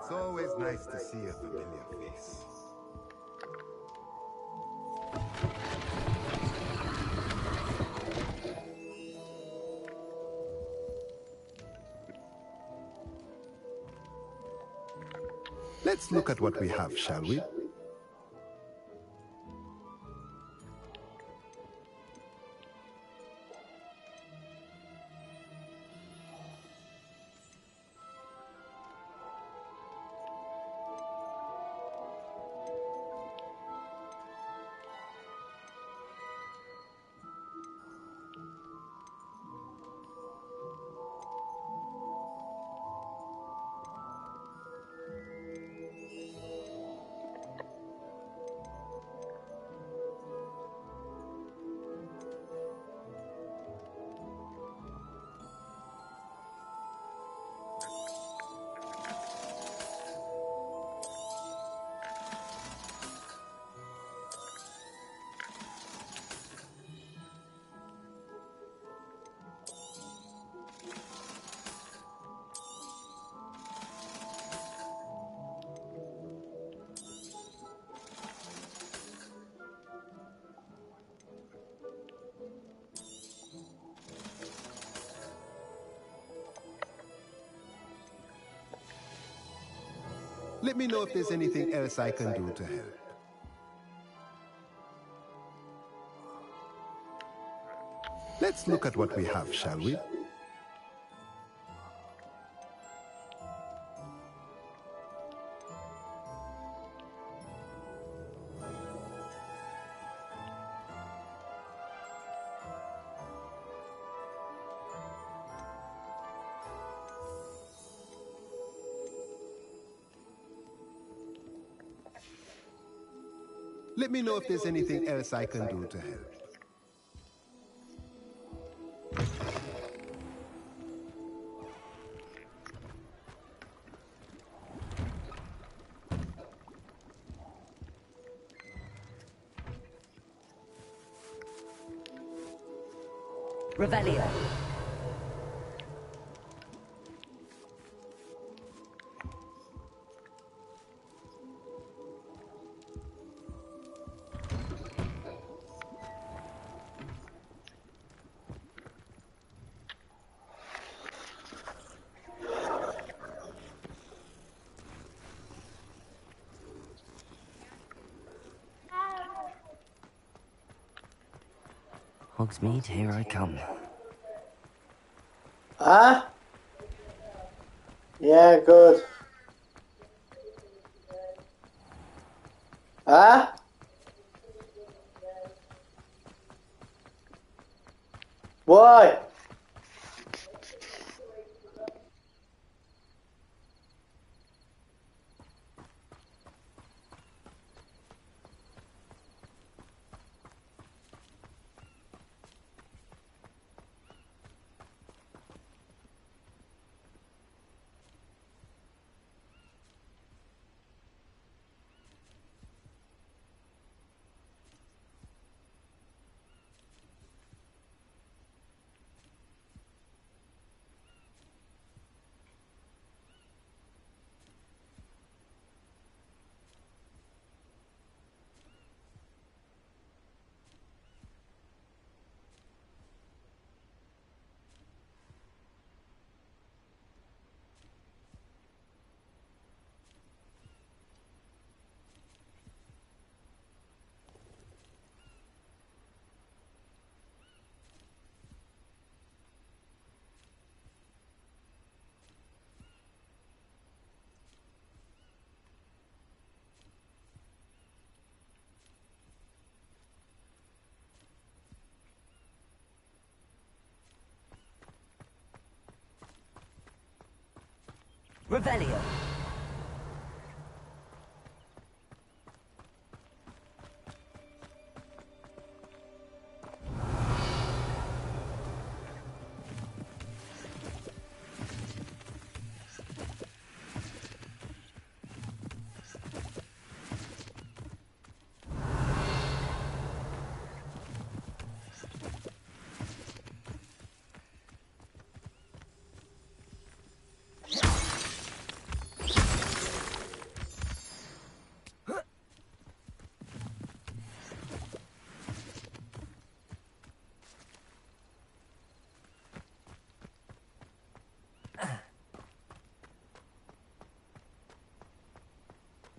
It's always nice to see a familiar face. Let's look at what we have, shall we? Let me know if there's anything else I can do to help. Let's look at what we have, shall we? Let me know if there's anything else I can do to help. Revelio. Hogsmeade, here I come. Huh? Yeah, good. Huh? Why? Revelio.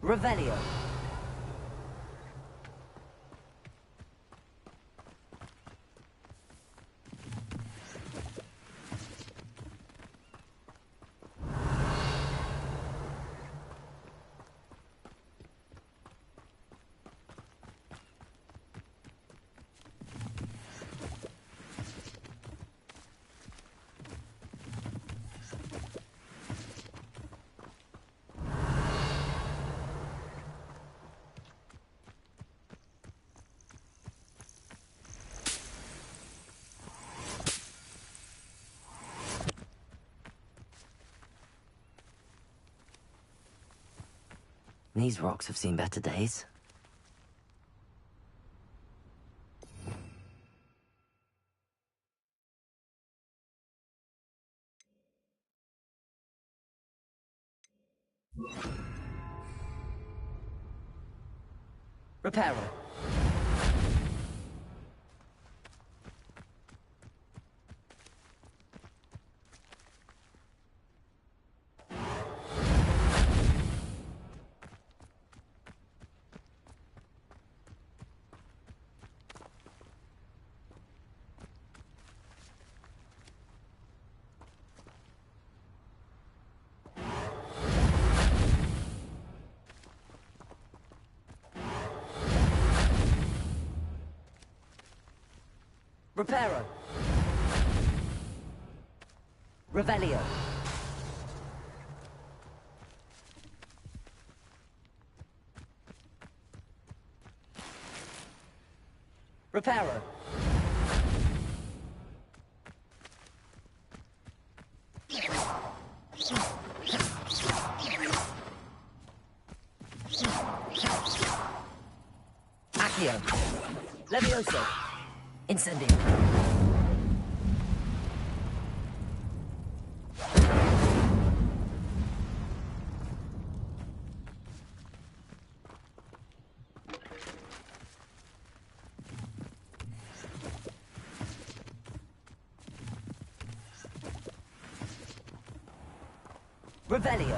Revelio. These rocks have seen better days. Reparo. Reparo. Revelio. Reparo. Accio. Levioso. Incendio. Revelio.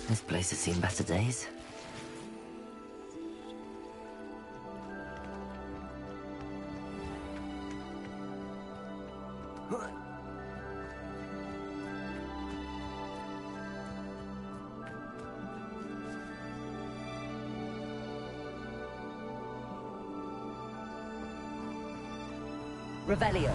This place has seen better days. Revelio.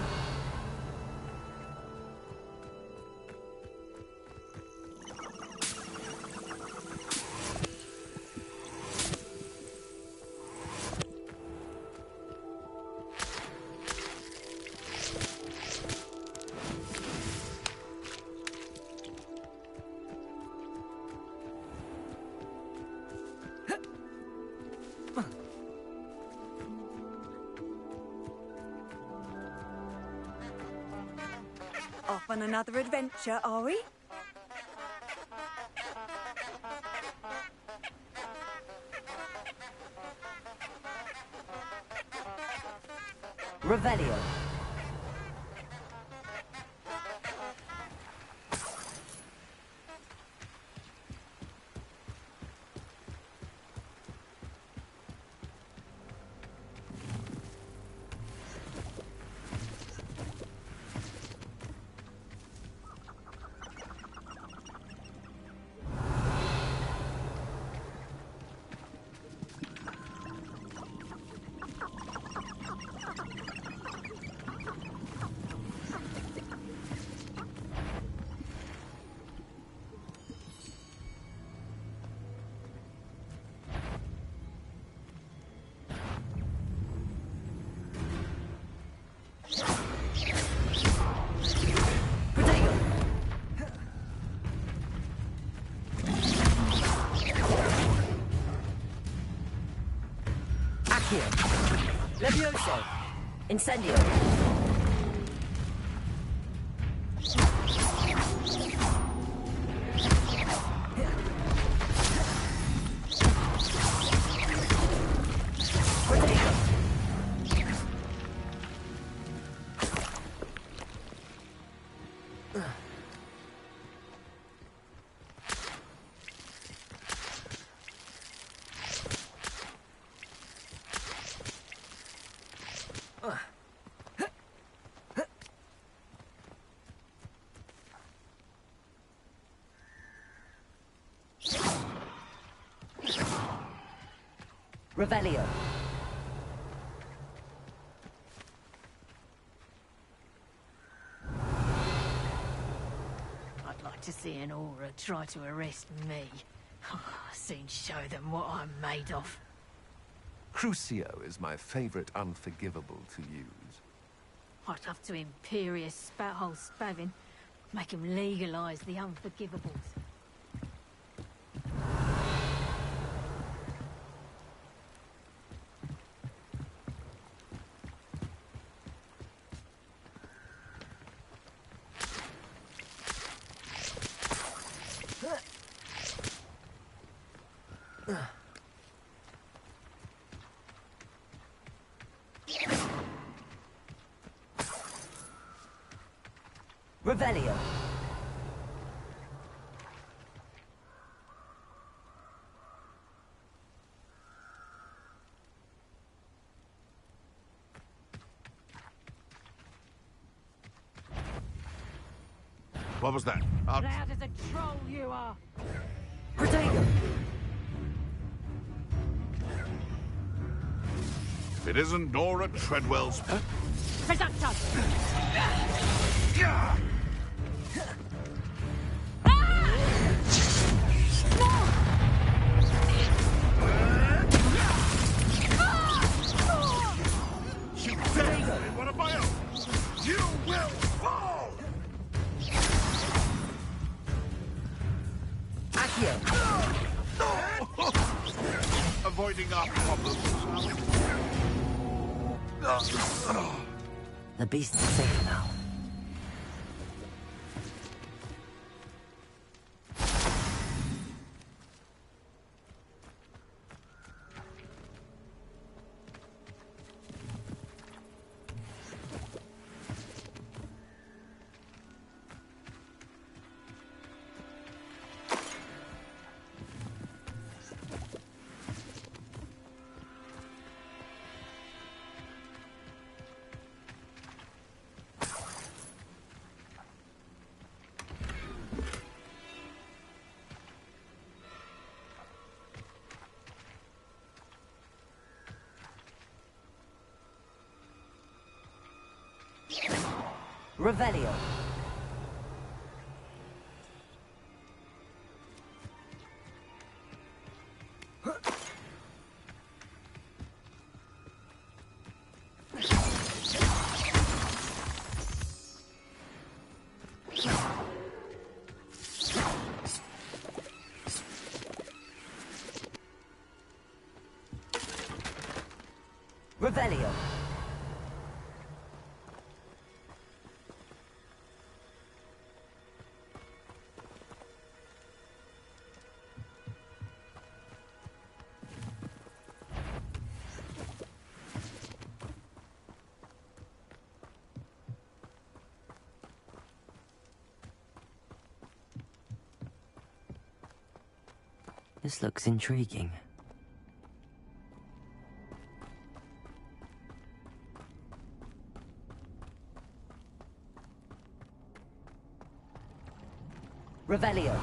Off on another adventure, are we? Revelio. Accio. Levioso. Incendio. Revelio. I'd like to see an aura try to arrest me. I'll soon show them what I'm made of. Crucio is my favorite unforgivable to use. I'd love to Imperious Spout-hole Spavin. Make him legalise the unforgivables. Revelio. What was that? Loud as a troll you are! Protego. If it isn't Nora Treadwell's... Presumption! What am I on? You will fall! Accio. Avoiding our problems. The beast is safe now. Revelio. Revelio. This looks intriguing. Revelio.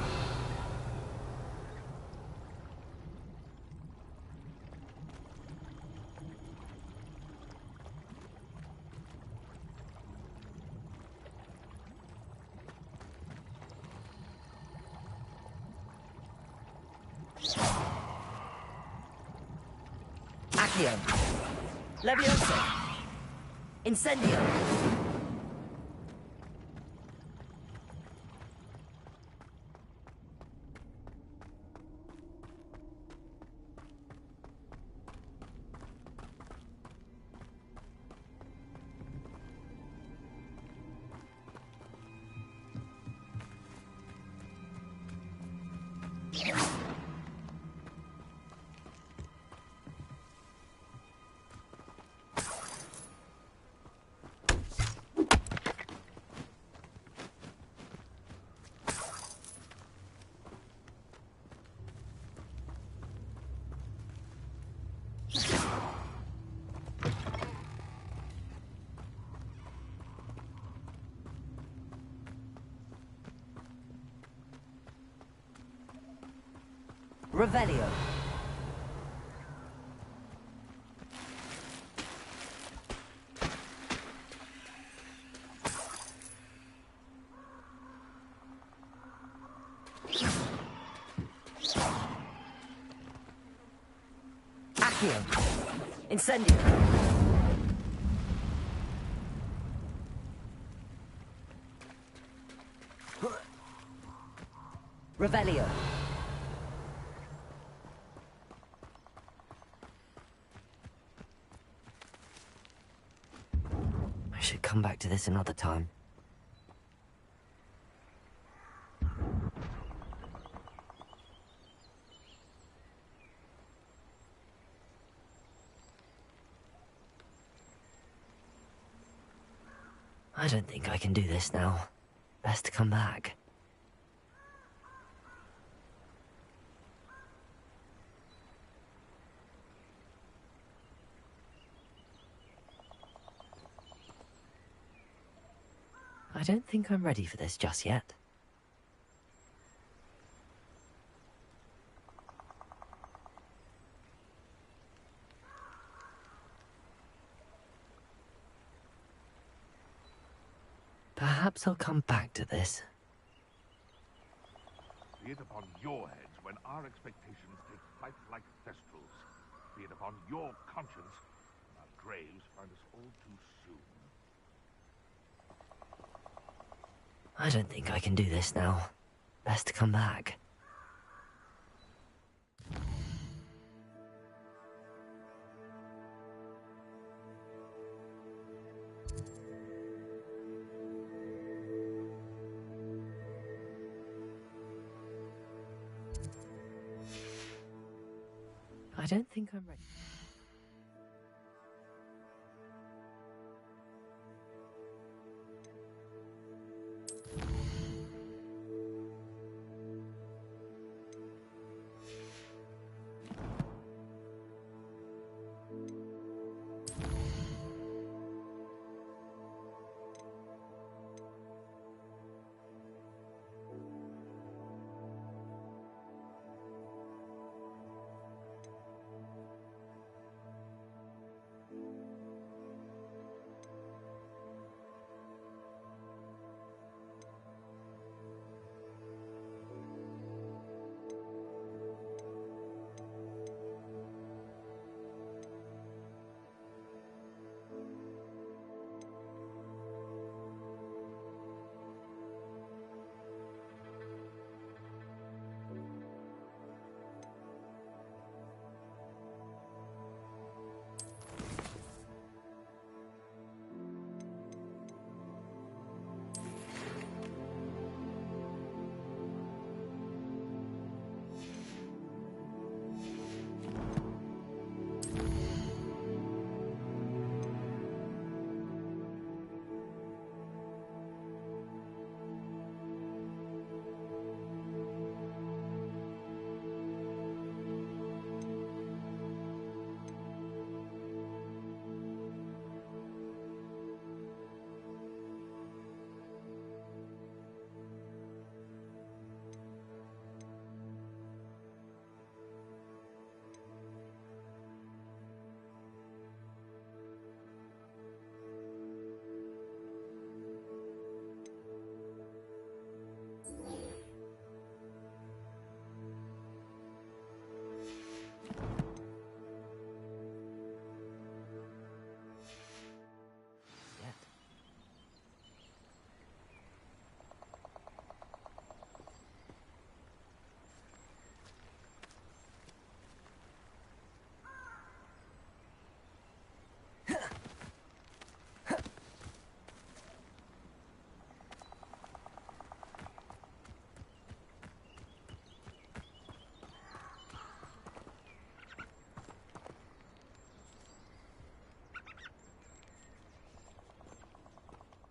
Accio. Levioso. Incendio. Revelio. Accio. Incendio. Revelio. I should come back to this another time. I don't think I can do this now. Best to come back. I don't think I'm ready for this just yet. Perhaps I'll come back to this. Be it upon your heads when our expectations take flight like thestrals. Be it upon your conscience when our graves find us all too soon. I don't think I can do this now. Best to come back. I don't think I'm ready.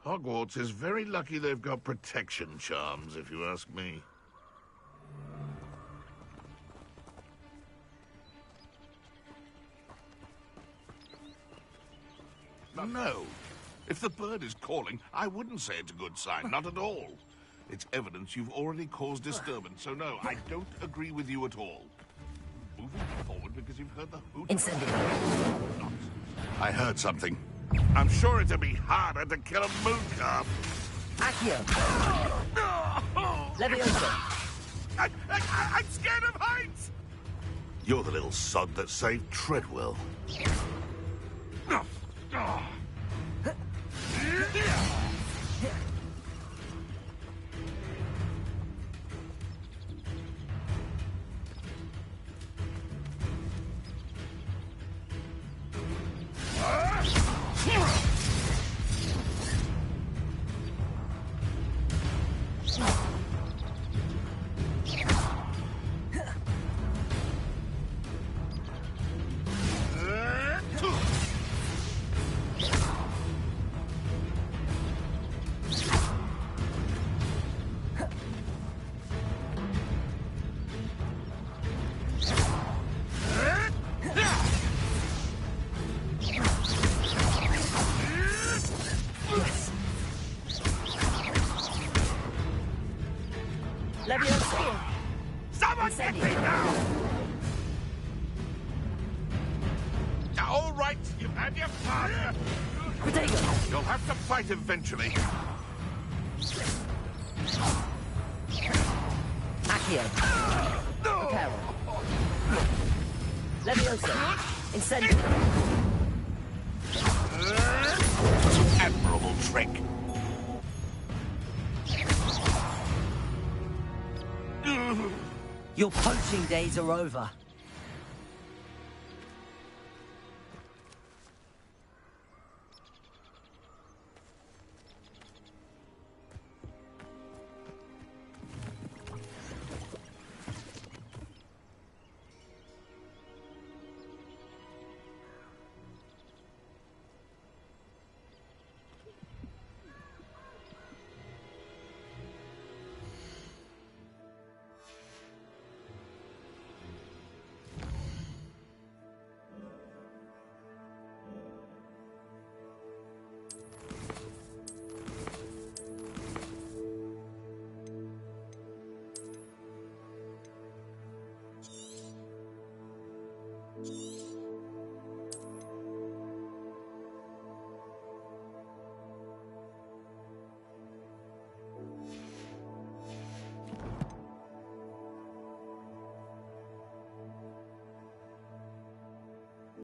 Hogwarts is very lucky they've got protection charms, if you ask me. No. If the bird is calling, I wouldn't say it's a good sign, not at all. It's evidence you've already caused disturbance, so no, I don't agree with you at all. you've heard the hoot. Incendio. I heard something. I'm sure it'd be harder to kill a moon calf. Accio. Levioso. I'm scared of heights! You're the little sod that saved Treadwell. Levioso. Someone get me now! All right, you've had your fun. Protego. You'll have to fight eventually. Accio. Reparo. Levioso. Incendio. Admirable trick. Your poaching days are over.